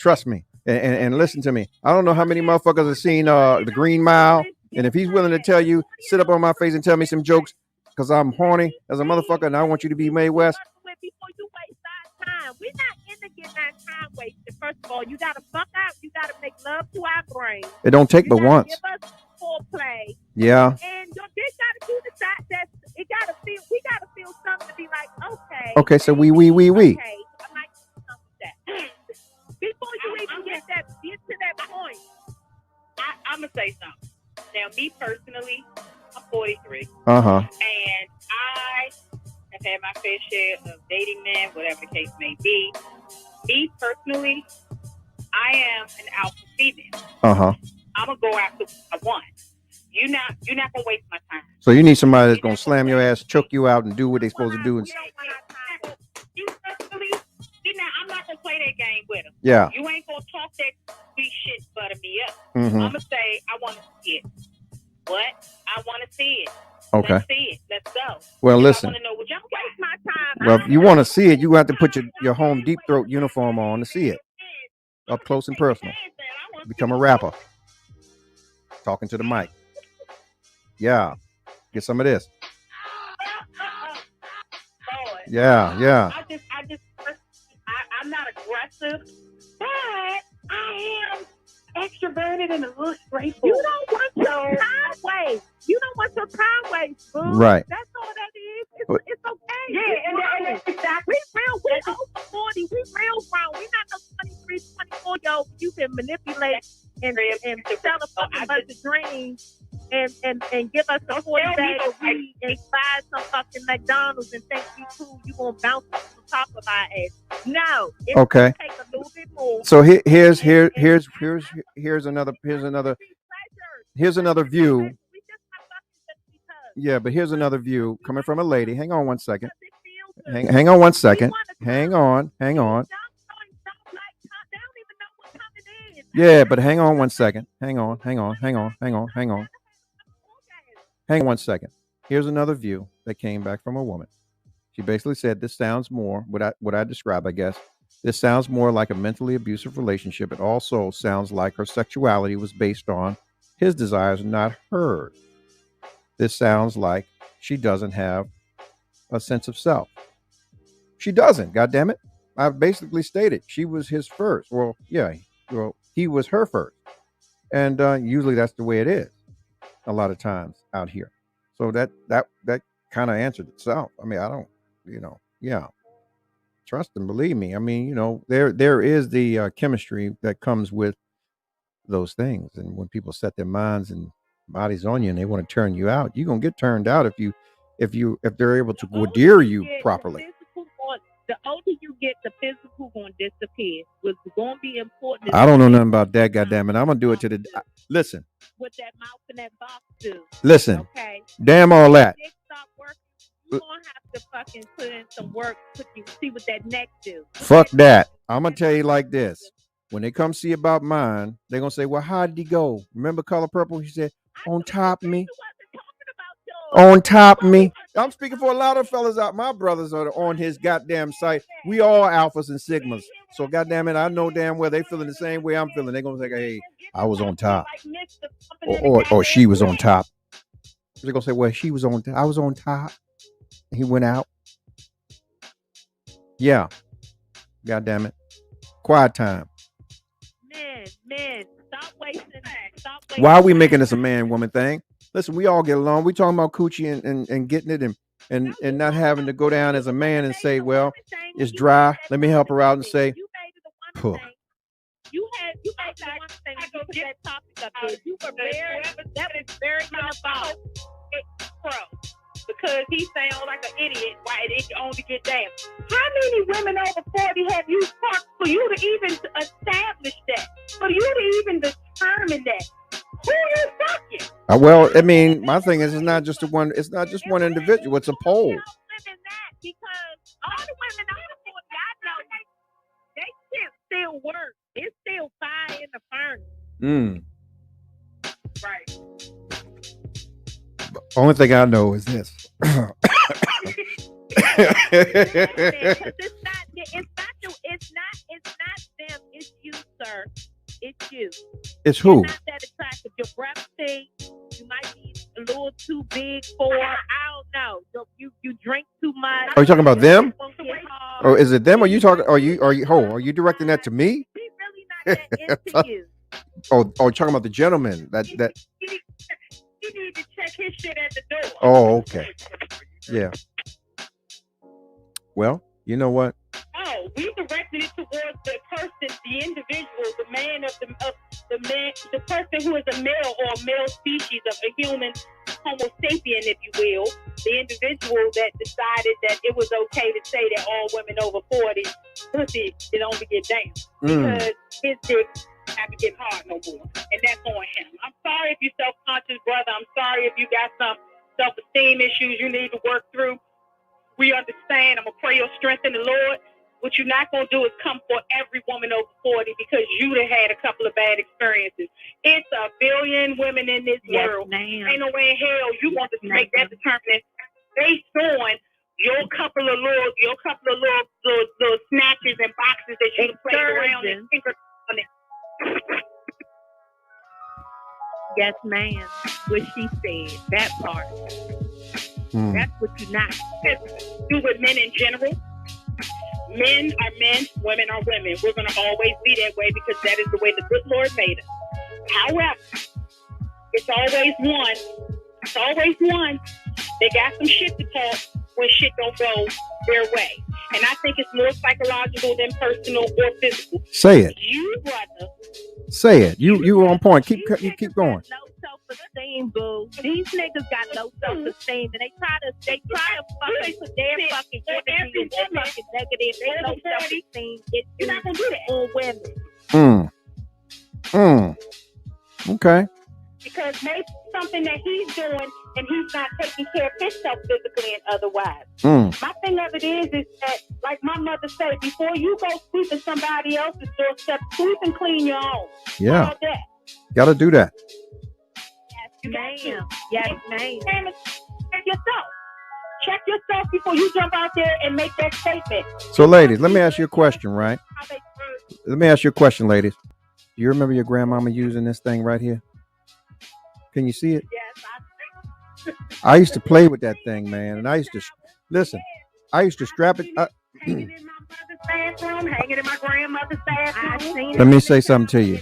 trust me. And listen to me. I don't know how many motherfuckers have seen the Green Mile, and if he's willing to tell you, sit up on my face and tell me some jokes, because I'm horny as a motherfucker, and I want you to be Mae West. Before you waste our time, we're not into getting our time wasted. First of all, you gotta fuck out. You gotta make love to our brain. It don't take but once. Give us foreplay. Yeah. And your dick gotta do the side. We gotta feel something to be like, okay. Okay, so we. Okay, I might do something with that. Before you even get to that point, I'm gonna say something. Now, me personally, I'm 43. And I have had my fair share of dating men, whatever the case may be. Me personally, I am an alpha female. I'm gonna go after what I want. You're not gonna waste my time. So you need somebody that's gonna slam your ass, choke you out, and do what they're supposed to do. And you personally, I'm not gonna play that game with them. Yeah. You ain't gonna talk that sweet shit, butter me up. Mm-hmm. I'm gonna say I want to see it. What? I want to see it. Okay. Let's see it. Let's go. Well, listen. I want to know what y'all waste my time. Well, if you want to see it, you have to put your home deep throat uniform on to see it up close and personal. Become a rapper. Talking to the mic. Yeah. Get some of this. Yeah. I'm not aggressive, but I am extroverted and a little straightforward. You don't want your time waste. You don't want your time waste, boo. Right. That's all that is. It's okay. Yeah, and we real. We're over 40. We real grown. We're not no 23, 24-year-old. You can manipulate and sell a fucking bunch of dreams and give us a 40 bag of weed and buy some fucking McDonald's and think you cool. You gonna bounce off the top of our ass. No. It's okay. Take a little bit more. So here's another view. Yeah, but here's another view coming from a lady. Hang on one second. Hang on one second. Hang on. Yeah, but hang on one second. Hang on one second. Here's another view that came back from a woman. She basically said, this sounds more, what I describe, I guess, this sounds more like a mentally abusive relationship. It also sounds like her sexuality was based on his desires, not hers. This sounds like she doesn't have a sense of self. She doesn't, goddammit. I've basically stated she was his first. Well, yeah, he was her first. And usually that's the way it is. a lot of times out here. So that kind of answered itself. I mean, I don't, yeah, trust and believe me. I mean, there is the chemistry that comes with those things, and when people set their minds and bodies on you, and they want to turn you out, you're gonna get turned out if they're able to endear you properly. The older you get, the physical going to disappear. What's going to be important. I don't know nothing about that. Goddamn it, I'm gonna do it to the. Listen. What that mouth and that box do. Listen. Okay. Damn all that. Dick stop working. You're gonna have to fucking put in some work. See what that neck do. Fuck that. I'm gonna tell you like this. When they come see about mine, they're gonna say, "Well, how did he go? Remember Color Purple?" He said, "On top of me." On top of me. I'm speaking for a lot of fellas out. My brothers are on his goddamn site. We all alphas and sigmas. So goddamn it, I know damn well they feeling the same way I'm feeling. They're gonna say, "Hey, I was on top," or she was on top. They're gonna say, "Well, she was on. I was on top. He went out." Yeah. Goddamn it. Quiet time. Men, stop wasting. Why are we making this a man-woman thing? Listen, we all get along. We talking about coochie and getting it and not having to go down as a man and say, well, it's dry. Let me help her out and say, puh. You made the one thing to put that topic up there. You were that was very about pro. Because he sounds like an idiot. Why it only get down? How many women over 40 have you fucked for you to even establish that? For you to even determine that? Who you fucking? Well, I mean, my thing is, it's not just one individual. It's a poll. Because all the women over 40, I know they still work. It's still fire in the furnace. Right. Only thing I know is this. It's not them. It's you, sir. It's you. It's who? You're not that attractive. Your breath thing. You might be a little too big for. I don't know. You drink too much. Are you talking about them? Or is it them? Are you talking? Are you directing that to me? He's really not that into you. Oh, talking about the gentleman. That. You need to check his shit at the door. Oh, okay. Yeah. Well, you know what? Oh, we directed it towards the person, the individual, the man of the man, the person who is a male or a male species of a human Homo sapien, if you will. The individual that decided that it was okay to say that all women over 40 pussy it only get down because his dick haven't get hard no more, and that's on him. I'm sorry if you're self-conscious, brother. I'm sorry if you got some self-esteem issues you need to work through. We understand. I'm gonna pray your strength in the Lord. What you're not gonna do is come for every woman over 40 because you done had a couple of bad experiences. It's a billion women in this world. Ma'am. Ain't no way in hell you want to make that determination based on your couple of little snatches and boxes that you play around and tinker on it. Yes, ma'am. What she said, that part. That's what you not do with men in general. Men are men, women are women. We're going to always be that way because that is the way the good Lord made us. However, it's always one. They got some shit to talk when shit don't go their way. And I think it's more psychological than personal or physical. Say it. You, brother. Say it. You on point. Keep going. Low self-esteem, boo. These niggas got low self-esteem, and they try to fucking put their fucking energy in their fucking negative. They low self-esteem. You're not gonna do that on women. Okay. Because maybe something that he's doing and he's not taking care of himself physically and otherwise. My thing of it is that, like my mother said, before you go sweeping somebody else's doorstep, sweep and clean your own. Yeah. All that. Gotta do that. Yes, ma'am. Yes, ma'am. Check yourself. Check yourself before you jump out there and make that statement. So, ladies, let me ask you a question, right? Let me ask you a question, ladies. Do you remember your grandmama using this thing right here? Can you see it? Yes, I used to play with that thing, man, and I used to strap it. Hanging in my mother's bathroom, hanging in my grandmother's bathroom. Let me say something to you.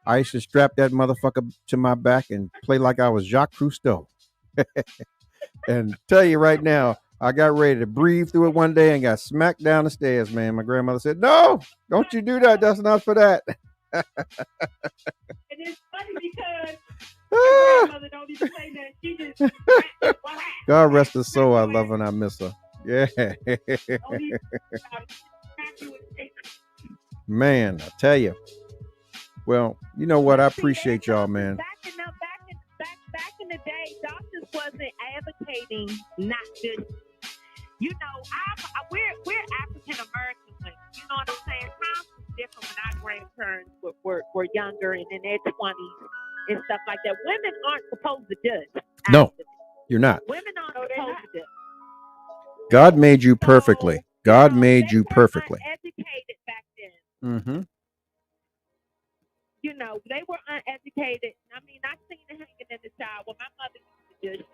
I used to strap that motherfucker to my back and play like I was Jacques Cousteau. And tell you right now, I got ready to breathe through it one day and got smacked down the stairs, man. My grandmother said, "No, don't you do that. That's not for that." And it's funny because my grandmother don't even say that. She just God rest her soul. I love her and I miss her. Yeah. Man, I tell you. Well, you know what? I appreciate y'all, man. Back in the day, doctors wasn't advocating not just. You know, we're African American women. You know what I'm saying? Times was different when our grandparents were younger and in their 20s and stuff like that. Women aren't supposed to judge. No, you're not. Women aren't supposed to judge. God made you perfectly. God made you perfectly. Uneducated back then. Mm-hmm. You know, they were uneducated. I mean, I seen her hanging in the shower. My mother used to judge.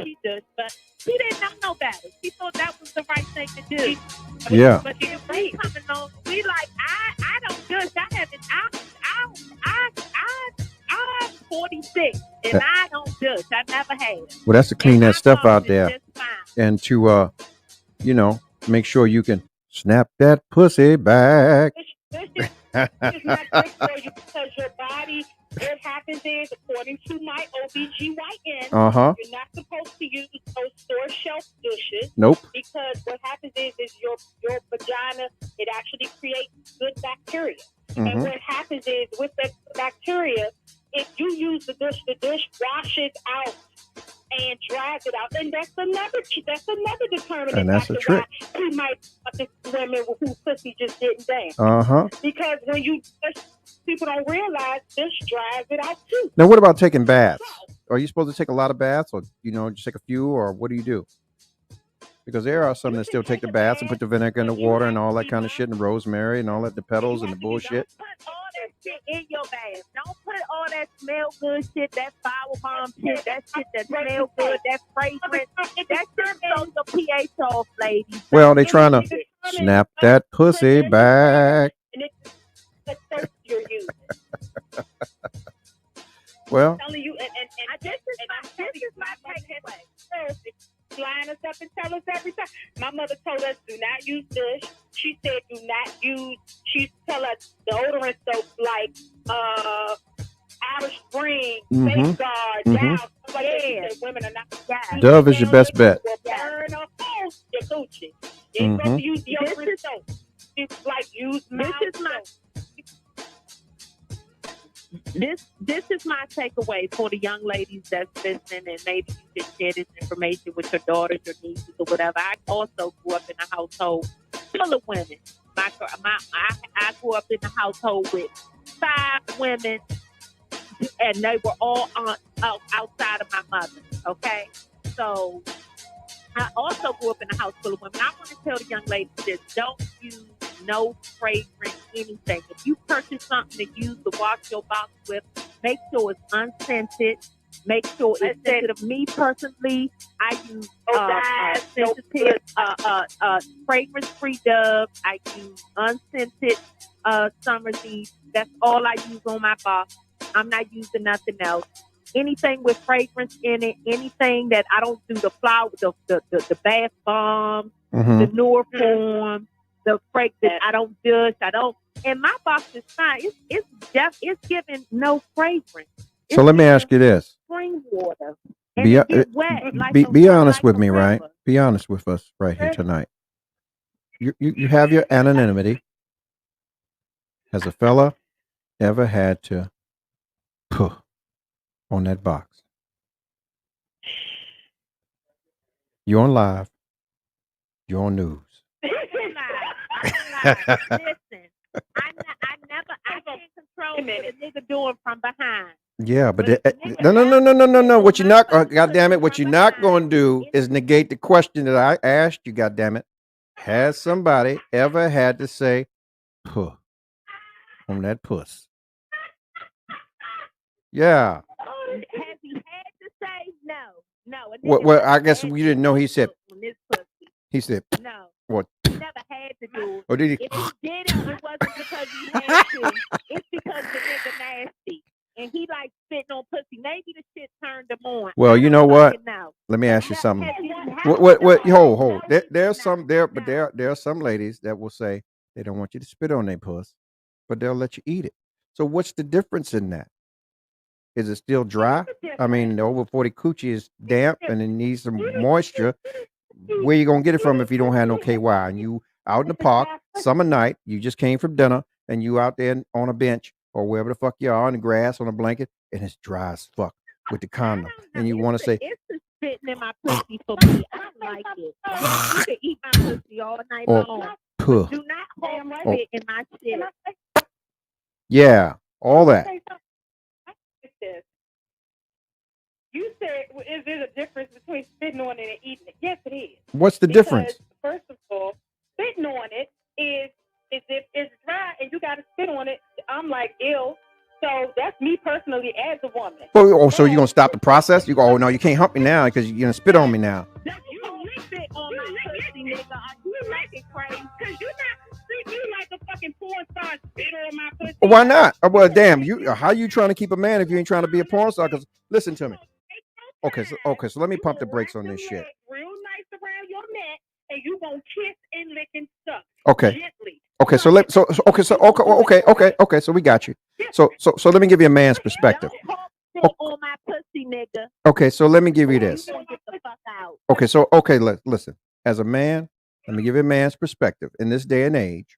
She does, but she didn't know no better. She thought that was the right thing to do. Yeah. But if we coming on, we like, I don't judge. I haven't. I'm 46 and I don't judge. I never have. Well, that's to clean And that my stuff boss out is there, just fine. and to you know, make sure you can snap that pussy back. This is not good for you because your body, what happens is, according to my OBGYN, Uh-huh. you're not supposed to use those store shelf dishes. Nope. Because what happens is your vagina, it actually creates good bacteria. Mm-hmm. And what happens is with the bacteria, if you use the dish washes out and dries it out, and that's another determinant. And that's a trick. Why he might fuck women whose pussy just didn't dance. Uh-huh. Because when you people don't realize this dries it out too. Now, what about taking baths? Are you supposed to take a lot of baths, or just take a few, or what do you do? Because there are some that still take the baths and put the vinegar in the water and all that kind of shit, and rosemary and all that, the petals and the bullshit. Don't put all that shit in your bath. Don't put all that smell good shit, that flower bomb shit, that shit that smell good, that fragrance. That shit throws your pH off, ladies. Well, they trying to snap that pussy back. And it's the soap you're using. Well, Telling you, and this is my takeaway. Line us up and tell us every time. My mother told us do not use dish. She said do not use. She tell us deodorant soap like Irish Spring, Safeguard, Dow. Yeah, women are not. Dove is your best bet. Burn or hold your Coochie. You ain't supposed to use deodorant soap. It's like use mouth soap. This is my takeaway for the young ladies that's listening, and maybe you can share this information with your daughters, your nieces, or whatever. I also grew up in a household full of women. I grew up in a household with 5 women, and they were all outside of my mother. Okay, so I also grew up in a house full of women. I want to tell the young ladies this: don't use no fragrance, anything. If you purchase something to use to wash your box with, make sure it's unscented. Make sure it's sensitive. Me personally, I use sensitive, fragrance-free Dove. I use unscented Summer's Eve. That's all I use on my box. I'm not using nothing else. Anything with fragrance in it, anything that I don't do, the flower, the bath bomb, the Norform, the fragrance, I don't judge. I don't. And my box is fine. It's giving no fragrance. So let me ask you this: spring water. Be honest with me, right? Be honest with us right here tonight. You have your anonymity. Has a fella ever had to puh on that box? You're on live. You're on news. Listen, I can't control what the nigga doing from behind. Yeah, but no. What you not, goddamn it, what you're not going to do is negate the question that I asked you, goddamn it. Has somebody ever had to say puh on that puss? Yeah. Has he had to say no? Well, I guess you didn't know. He said. He said. No. What? He never had to do it. Or did he? If he did it, it wasn't because he had to. It's because the nigga spitting on pussy. Maybe the shit turned them on. Well, I you don't know what? fucking know. Let me ask you That something. has didn't What? happen. Hold. No, There's no, some there, but no. there are some ladies that will say they don't want you to spit on their puss, but they'll let you eat it. So what's the difference in that? Is it still dry? I mean, the over 40 coochie is damp and it needs some moisture. Where you gonna get it from if you don't have no KY? And you out in the park, summer night, you just came from dinner, and you out there on a bench or wherever the fuck you are on the grass on a blanket, and it's dry as fuck with the condom, and you want to say, It's the spitting in my pussy for me. I don't like it. Yes, you can eat my pussy all night or long. puh, Do not hold Oh. spit in my shit. yeah, all that. You said, is there a difference between spitting on it and eating it? Yes, it is. What's the difference? First of all, spitting on it is if it's dry and you got to spit on it. I'm like, ew. So that's me personally as a woman. So you're gonna stop the process? You go, oh no, you can't hump me now because you're gonna spit on me now. You spit on my pussy, nigga. Are you like it crazy? Because you like a fucking porn star spit on my pussy. Why not? Well, damn, how you trying to keep a man if you ain't trying to be a porn star? Because listen to me. Okay, so let me pump the brakes on this shit. Real nice around your neck, and you gonna kiss and lick and stuff. Okay. Gently. Okay, so so we got you. So let me give you a man's perspective. Don't spit on my pussy, nigga. Okay, so let me give you You this. gonna get the fuck out. Okay, listen. As a man, let me give you a man's perspective. In this day and age,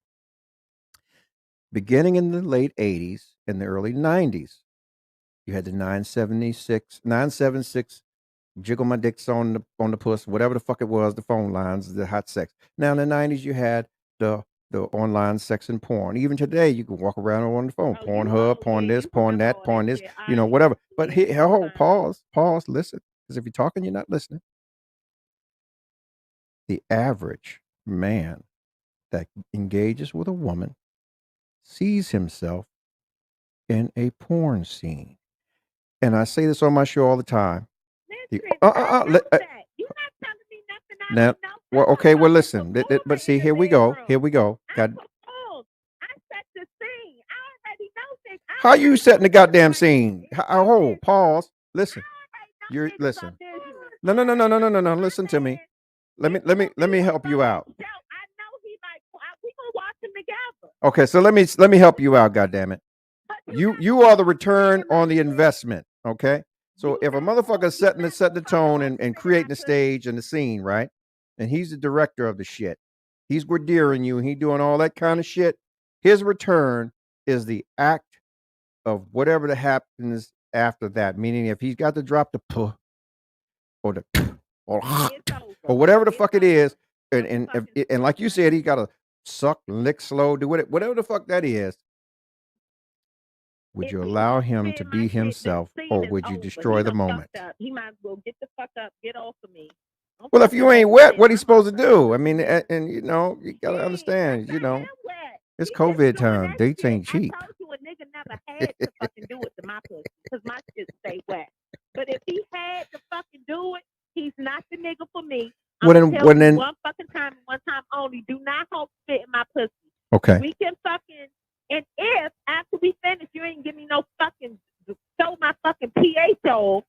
beginning in the late 80s and the early 90s, you had the 976 jiggle my dicks on the puss, whatever the fuck it was, the phone lines, the hot sex. Now in the 90s, you had the online sex and porn. Even today, you can walk around on the phone, Pornhub, porn this, porn that, porn this, whatever. But pause, listen, because if you're talking, you're not listening. The average man that engages with a woman sees himself in a porn scene. And I say this on my show all the time. You're not telling me nothing I Now, don't know. well, okay, well, listen, but see, here we go. God, I set the scene. I already know things. how you setting the goddamn scene? Hold, pause, listen. Listen. No. Listen to me. Let me help you out. I know he like. We gonna watch him together. Okay, so let me help you out. God damn it, you are the return on the investment. Okay, so if a motherfucker setting the tone and creating the stage and the scene, right, and he's the director of the shit, he's gradering you, and he doing all that kind of shit. His return is the act of whatever that happens after that. Meaning, if he's got to drop the puh or the or whatever the fuck it is, and like you said, he got to suck, lick slow, do whatever the fuck that is. Would you allow him to be himself, or would you destroy the moment? He might as well get the fuck up, get off of me. Well, if you ain't wet, what are you supposed to do? I mean, and you gotta understand, it's COVID time. Dates ain't cheap. I told you a nigga never had to fucking do it to my pussy because my shit stay wet. But if he had to fucking do it, he's not the nigga for me. One fucking time, one time only. Do not hope spit in my pussy. Okay. We can fucking, and if after we finish, you ain't give me no fucking throw my fucking pH off,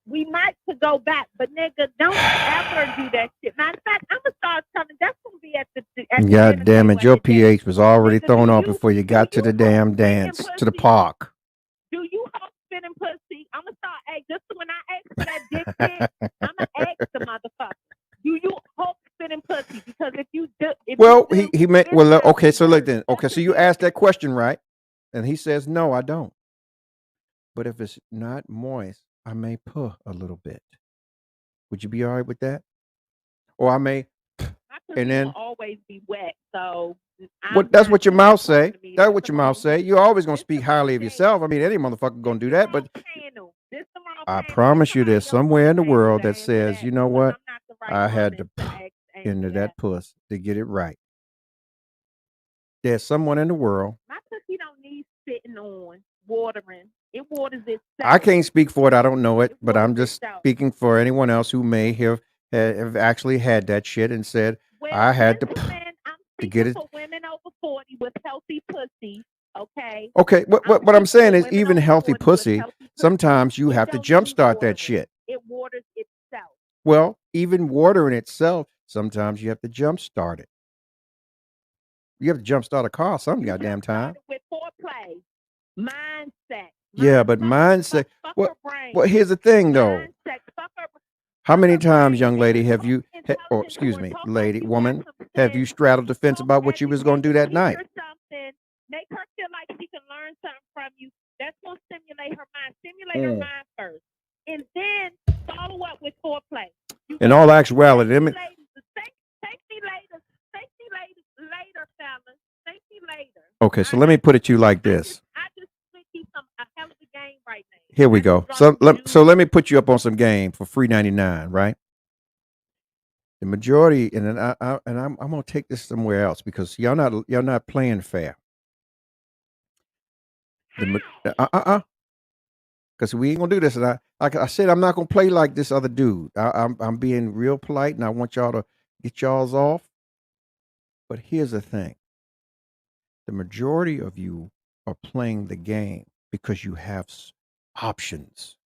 we might could go back. But nigga, don't ever do that shit. Matter of fact, I'm gonna start telling. That's gonna be at the God damn it, your pH was already thrown off before you got to the damn dance to the park. Do you hope spitting pussy? I'm gonna start. Hey, just when I ask for that dick pic, I'm gonna ask the motherfucker. Do you hope spitting pussy? Because if you do, he meant okay. So look then. Okay, so you asked that question, right? And he says, no, I don't. But if it's not moist, I may puh a little bit. Would you be all right with that? Or I may, and then will always be wet. So that's what your mouth say. That's what your mouth say. You're always gonna speak highly of yourself. I mean, any motherfucker gonna do that. But I promise you, there's somewhere in the world that says, you know what? I had to puh into that puss to get it right. There's someone in the world. My pussy don't need sitting on, watering. It waters itself. I can't speak for it. I don't know it, but I'm just speaking for anyone else who may have actually had that shit and said, I had to get it. For women over 40 with healthy pussy, okay? Okay, what I'm saying is even healthy pussy, sometimes you It have to don't need jumpstart that watering. shit. It waters itself. Well, even water in itself, sometimes you have to jumpstart it. You have to jumpstart a car some You goddamn time. jumpstart it with foreplay, mindset. Yeah, but mindset. What? Well, here's the thing, though. Mindset. Fuck her. How many Fuck her times, brain. young lady, Make her have you, talk or intelligent excuse to her. me, Talk lady, like you woman, got some have you sense. straddled the fence Talk about what you was gonna do that educated. night? Teach her something. Make her feel like she can learn something from you. That's gonna stimulate her mind. Stimulate her mind first, and then follow up with foreplay. In all actuality, let me. Thank me later. Thank me later, fellas. Thank me later. Okay, so let me put it to you like this. I just think he's a hell of a game right now. Here we go. So let me put you up on some game for free 99, right? The majority, and then I'm gonna take this somewhere else because y'all not playing fair. Because we ain't gonna do this. And like I said, I'm not gonna play like this other dude. I'm being real polite, and I want y'all to get y'all's off. But here's the thing: the majority of you are playing the game because you have options.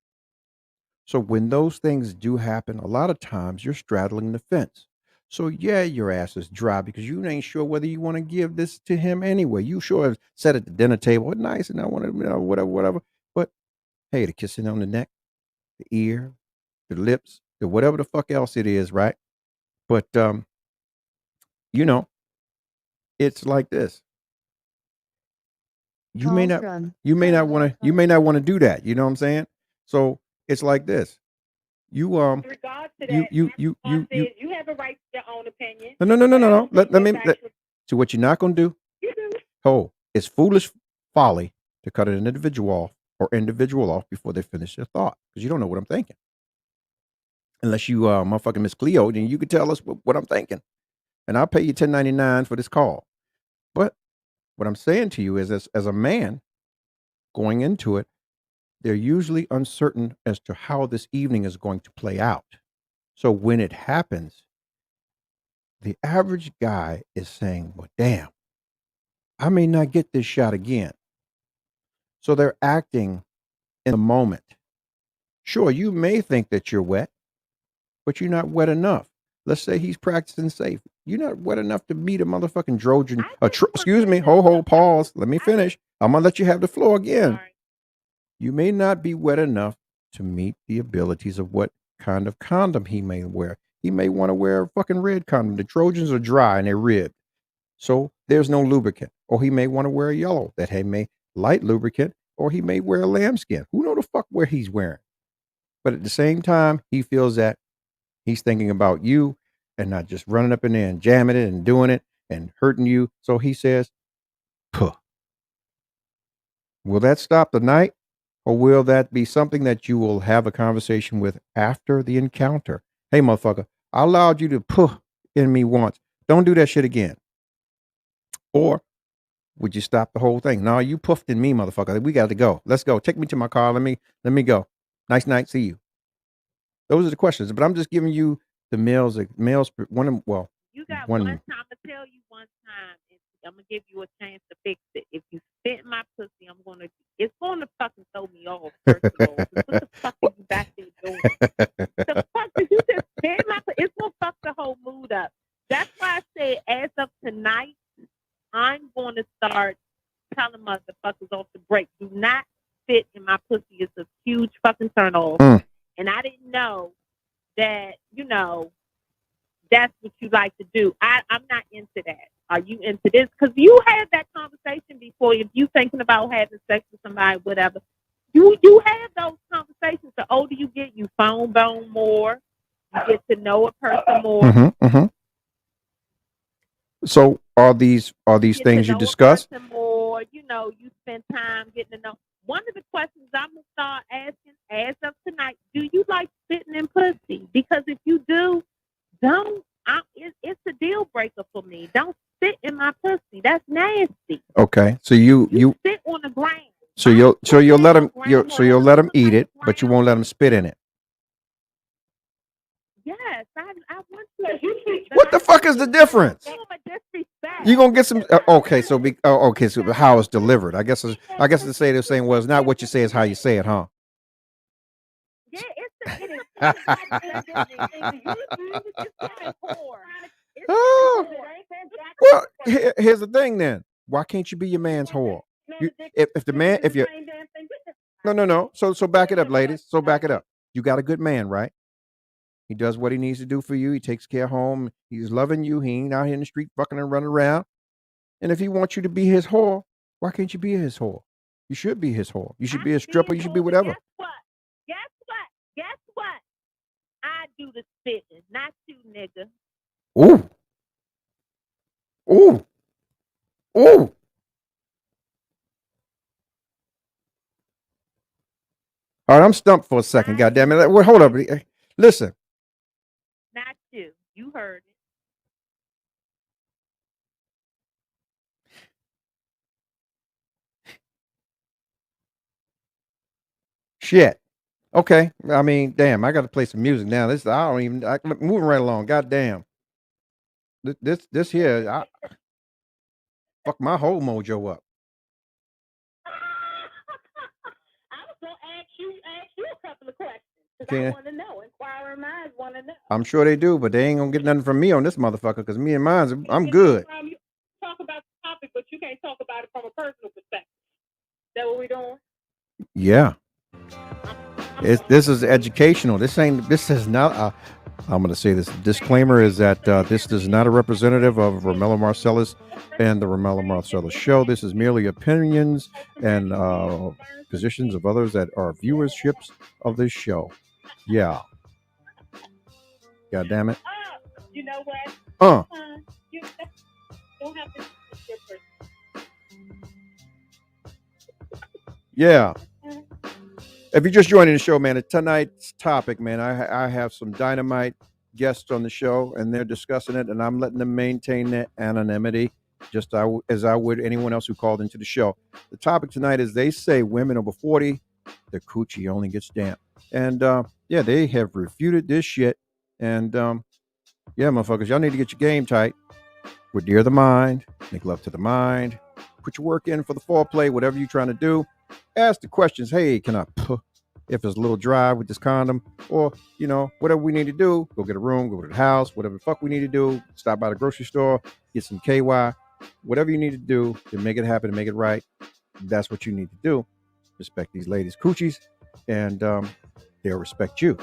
So when those things do happen, a lot of times you're straddling the fence. So yeah, your ass is dry because you ain't sure whether you want to give this to him anyway. You sure have sat at the dinner table, nice, and I want to, whatever. But hey, the kissing on the neck, the ear, the lips, the whatever the fuck else it is, right? But you know, it's like this. You may not want to do that. You know what I'm saying? So it's like this. You In regards to that, you have a right to your own opinion. No. Let me so what you're not gonna do. You do. Oh, it's foolish folly to cut an individual off before they finish their thought because you don't know what I'm thinking. Unless you motherfucking Miss Cleo, then you can tell us what I'm thinking, and I'll pay you $10.99 for this call. But what I'm saying to you is, as a man going into it, they're usually uncertain as to how this evening is going to play out. So when it happens, the average guy is saying, well, damn, I may not get this shot again. So they're acting in the moment. Sure, you may think that you're wet, but you're not wet enough. Let's say he's practicing safe. You're not wet enough to meet a motherfucking Trojan. Excuse me, pause. Let me finish. I'm going to let you have the floor again. You may not be wet enough to meet the abilities of what kind of condom he may wear. He may want to wear a fucking red condom. The Trojans are dry and they're ribbed. So there's no lubricant. Or he may want to wear a yellow that he may light lubricant, or he may wear a lambskin. Who know the fuck where he's wearing? But at the same time, he feels that he's thinking about you and not just running up in there and jamming it and doing it and hurting you. So he says, puh. Will that stop the night? Or will that be something that you will have a conversation with after the encounter? Hey, motherfucker, I allowed you to puh in me once. Don't do that shit again. Or would you stop the whole thing? No, you puffed in me, motherfucker. We got to go. Let's go. Take me to my car. Let me go. Nice night. See you. Those are the questions. But I'm just giving you the males. Well, you got one time to tell you one time, and I'm gonna give you a chance to fix it. If you spit my pussy, it's gonna fucking throw me off. First of all, what the fuck are you back there doing? The fuck did you just spit my pussy? It's gonna fuck the whole mood up. That's why I said, as of tonight, I'm going to start telling motherfuckers off the break. Do not spit in my pussy. It's a huge fucking turn off. And I didn't know that, that's what you like to do. I'm not into that. Are you into this? Because you had that conversation before. If you thinking about having sex with somebody, whatever, you have those conversations. The older you get, you phone bone more. You get to know a person more. So are these things you discuss? More, you spend time getting to know. One of the questions I'm gonna start asking as of tonight: do you like spitting in pussy? Because if you do, don't. It's a deal breaker for me. Don't spit in my pussy. That's nasty. Okay, so you sit on the ground. So you'll let him eat it, but you won't let him spit in it. Yes, I want to. What the fuck is the difference? You gonna get some? Okay, so so how it's delivered. I guess to say they're saying, well, it's not what you say, it's how you say it, huh? Oh, well, here's the thing then. Why can't you be your man's whore? If the man, if you no. So back it up, ladies. So back it up. You got a good man, right? He does what he needs to do for you. He takes care of home. He's loving you. He ain't out here in the street fucking and running around. And if he wants you to be his whore, why can't you be his whore? You should be his whore. You should be a stripper. You should be whatever. Guess what? Guess what? Guess what? I do the spitting, not you, nigga. Ooh. Ooh. Ooh. All right, I'm stumped for a second. God damn it. Well, hold up. Listen. Not you. You heard it. Shit. Okay. I mean, damn, I got to play some music now. I'm moving right along. God damn. This here, fuck my whole mojo up. I was gonna ask you a couple of questions because Okay. I want to know. Inquiring minds want to know. I'm sure they do, but they ain't gonna get nothing from me on this motherfucker because me and mine, I'm good. You talk about the topic, but you can't talk about it from a personal perspective. Is that what we're doing? Yeah. This is educational. This is not I'm going to say this disclaimer is that this is not a representative of Romello Marcellus and the Romello Marcellus show. This is merely opinions and positions of others that are viewerships of this show. Yeah. God damn it. You know what? You don't have to be different. Yeah. If you're just joining the show, man, tonight's topic, man, I have some dynamite guests on the show, and they're discussing it, and I'm letting them maintain their anonymity, just as I would anyone else who called into the show. The topic tonight is they say women over 40, their coochie only gets damp. And, yeah, they have refuted this shit. And, yeah, motherfuckers, y'all need to get your game tight. We're dear the mind, make love to the mind, put your work in for the foreplay, whatever you're trying to do. Ask the questions. Hey, can I if it's a little dry with this condom, or whatever we need to do, go get a room, go to the house, whatever the fuck we need to do, stop by the grocery store, get some KY, whatever you need to do to make it happen and make it right. That's what you need to do. Respect these ladies' coochies, and they'll respect you.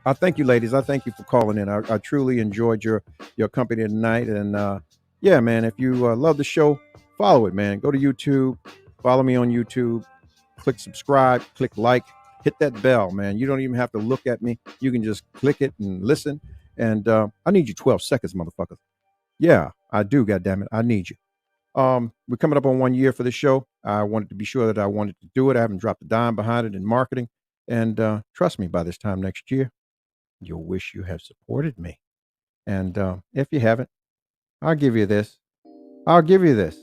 I thank you, ladies. I thank you for calling in. I truly enjoyed your company tonight, and yeah, man, if you love the show, follow it, man. Go to YouTube. Follow me on YouTube. Click subscribe. Click like. Hit that bell, man. You don't even have to look at me. You can just click it and listen. And I need you 12 seconds, motherfuckers. Yeah, I do, goddammit. I need you. We're coming up on 1 year for this show. I wanted to be sure that I wanted to do it. I haven't dropped a dime behind it in marketing. And trust me, by this time next year, you'll wish you had supported me. And if you haven't, I'll give you this. I'll give you this.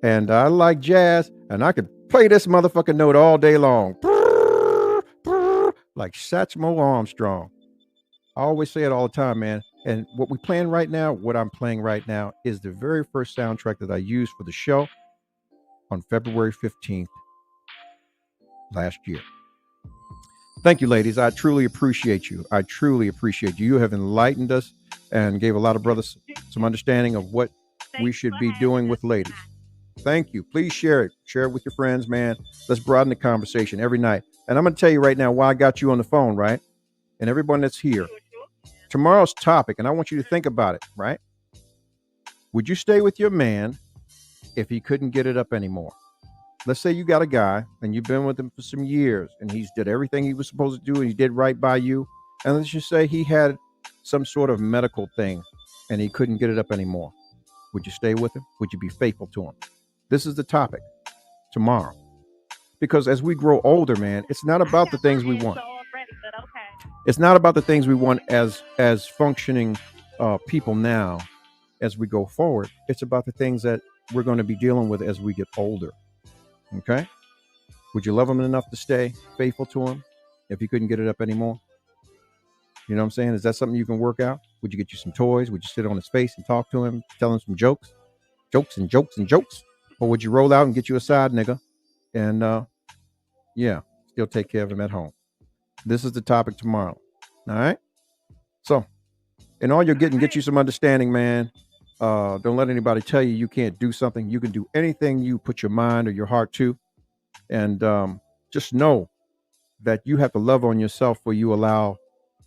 And I like jazz, and I could play this motherfucking note all day long. Like Satchmo Armstrong. I always say it all the time, man. And what we're playing right now, what I'm playing right now, is the very first soundtrack that I used for the show on February 15th last year. Thank you, ladies. I truly appreciate you. I truly appreciate you. You have enlightened us and gave a lot of brothers some understanding of what we should be doing with ladies. Thank you. Please share it. Share it with your friends, man. Let's broaden the conversation every night. And I'm going to tell you right now why I got you on the phone, right? And everyone that's here. Tomorrow's topic, and I want you to think about it, right? Would you stay with your man if he couldn't get it up anymore? Let's say you got a guy and you've been with him for some years and he's did everything he was supposed to do and he did right by you. And let's just say he had some sort of medical thing and he couldn't get it up anymore. Would you stay with him? Would you be faithful to him? This is the topic tomorrow. Because as we grow older, man, it's not about the things we want. It's not about the things we want as functioning people now as we go forward. It's about the things that we're going to be dealing with as we get older. Okay? Would you love him enough to stay faithful to him if he couldn't get it up anymore? You know what I'm saying? Is that something you can work out? Would you get you some toys? Would you sit on his face and talk to him, tell him some jokes? Jokes and jokes and jokes? Or would you roll out and get you a side nigga and, yeah, still take care of him at home? This is the topic tomorrow. All right. So, in all you're getting, get you some understanding, man. Don't let anybody tell you you can't do something. You can do anything you put your mind or your heart to. And just know that you have to love on yourself before you allow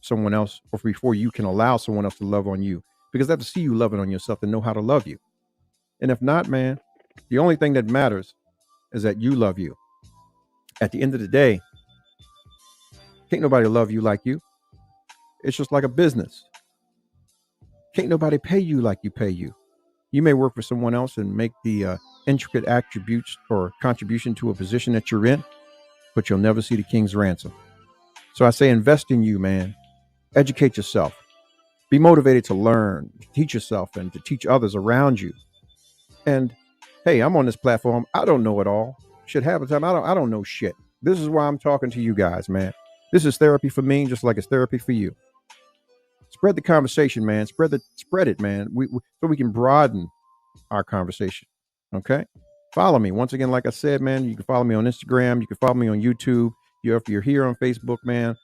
someone else, or before you can allow someone else to love on you. Because they have to see you loving on yourself and know how to love you. And if not, man, the only thing that matters is that you love you. At the end of the day, can't nobody love you like you. It's just like a business. Can't nobody pay you like you pay you. You may work for someone else and make the intricate attributes or contribution to a position that you're in, but you'll never see the king's ransom. So I say invest in you, man. Educate yourself. Be motivated to learn, to teach yourself, and to teach others around you. And hey, I'm on this platform. I don't know it all. Shit, half the time I don't know shit. This is why I'm talking to you guys, man. This is therapy for me, just like it's therapy for you. Spread the conversation, man. Spread it, man. So we can broaden our conversation. Okay. Follow me. Once again, like I said, man, you can follow me on Instagram. You can follow me on YouTube. If you're here on Facebook, man,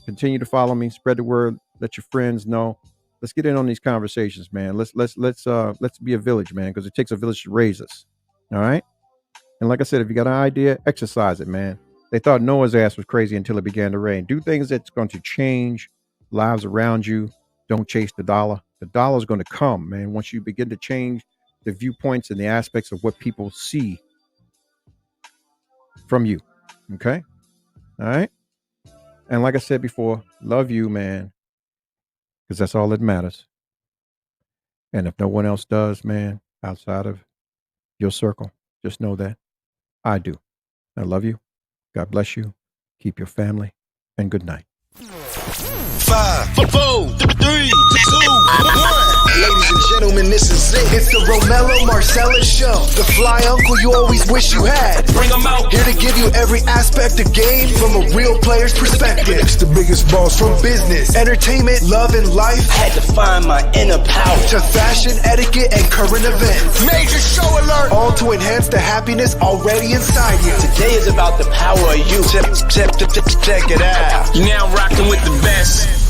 continue to follow me. Spread the word. Let your friends know. Let's get in on these conversations, man. Let's be a village, man, because it takes a village to raise us. All right. And like I said, if you got an idea, exercise it, man. They thought Noah's ass was crazy until it began to rain. Do things that's going to change lives around you. Don't chase the dollar. The dollar is going to come, man, once you begin to change the viewpoints and the aspects of what people see from you. Okay? All right? And like I said before, love you, man, because that's all that matters. And if no one else does, man, outside of your circle, just know that I do. I love you. God bless you. Keep your family, and good night. 5, 4, 3, 2, 1. Ladies and gentlemen, this is it. It's the Romello Marcellus Show. The fly uncle you always wish you had. Bring 'em out. Here to give you every aspect of game from a real player's perspective. It's the biggest boss from business, entertainment, love, and life. Had to find my inner power. To fashion, etiquette, and current events. Major show alert. All to enhance the happiness already inside you. Today is about the power of you. Check it out. You're now rocking with the best.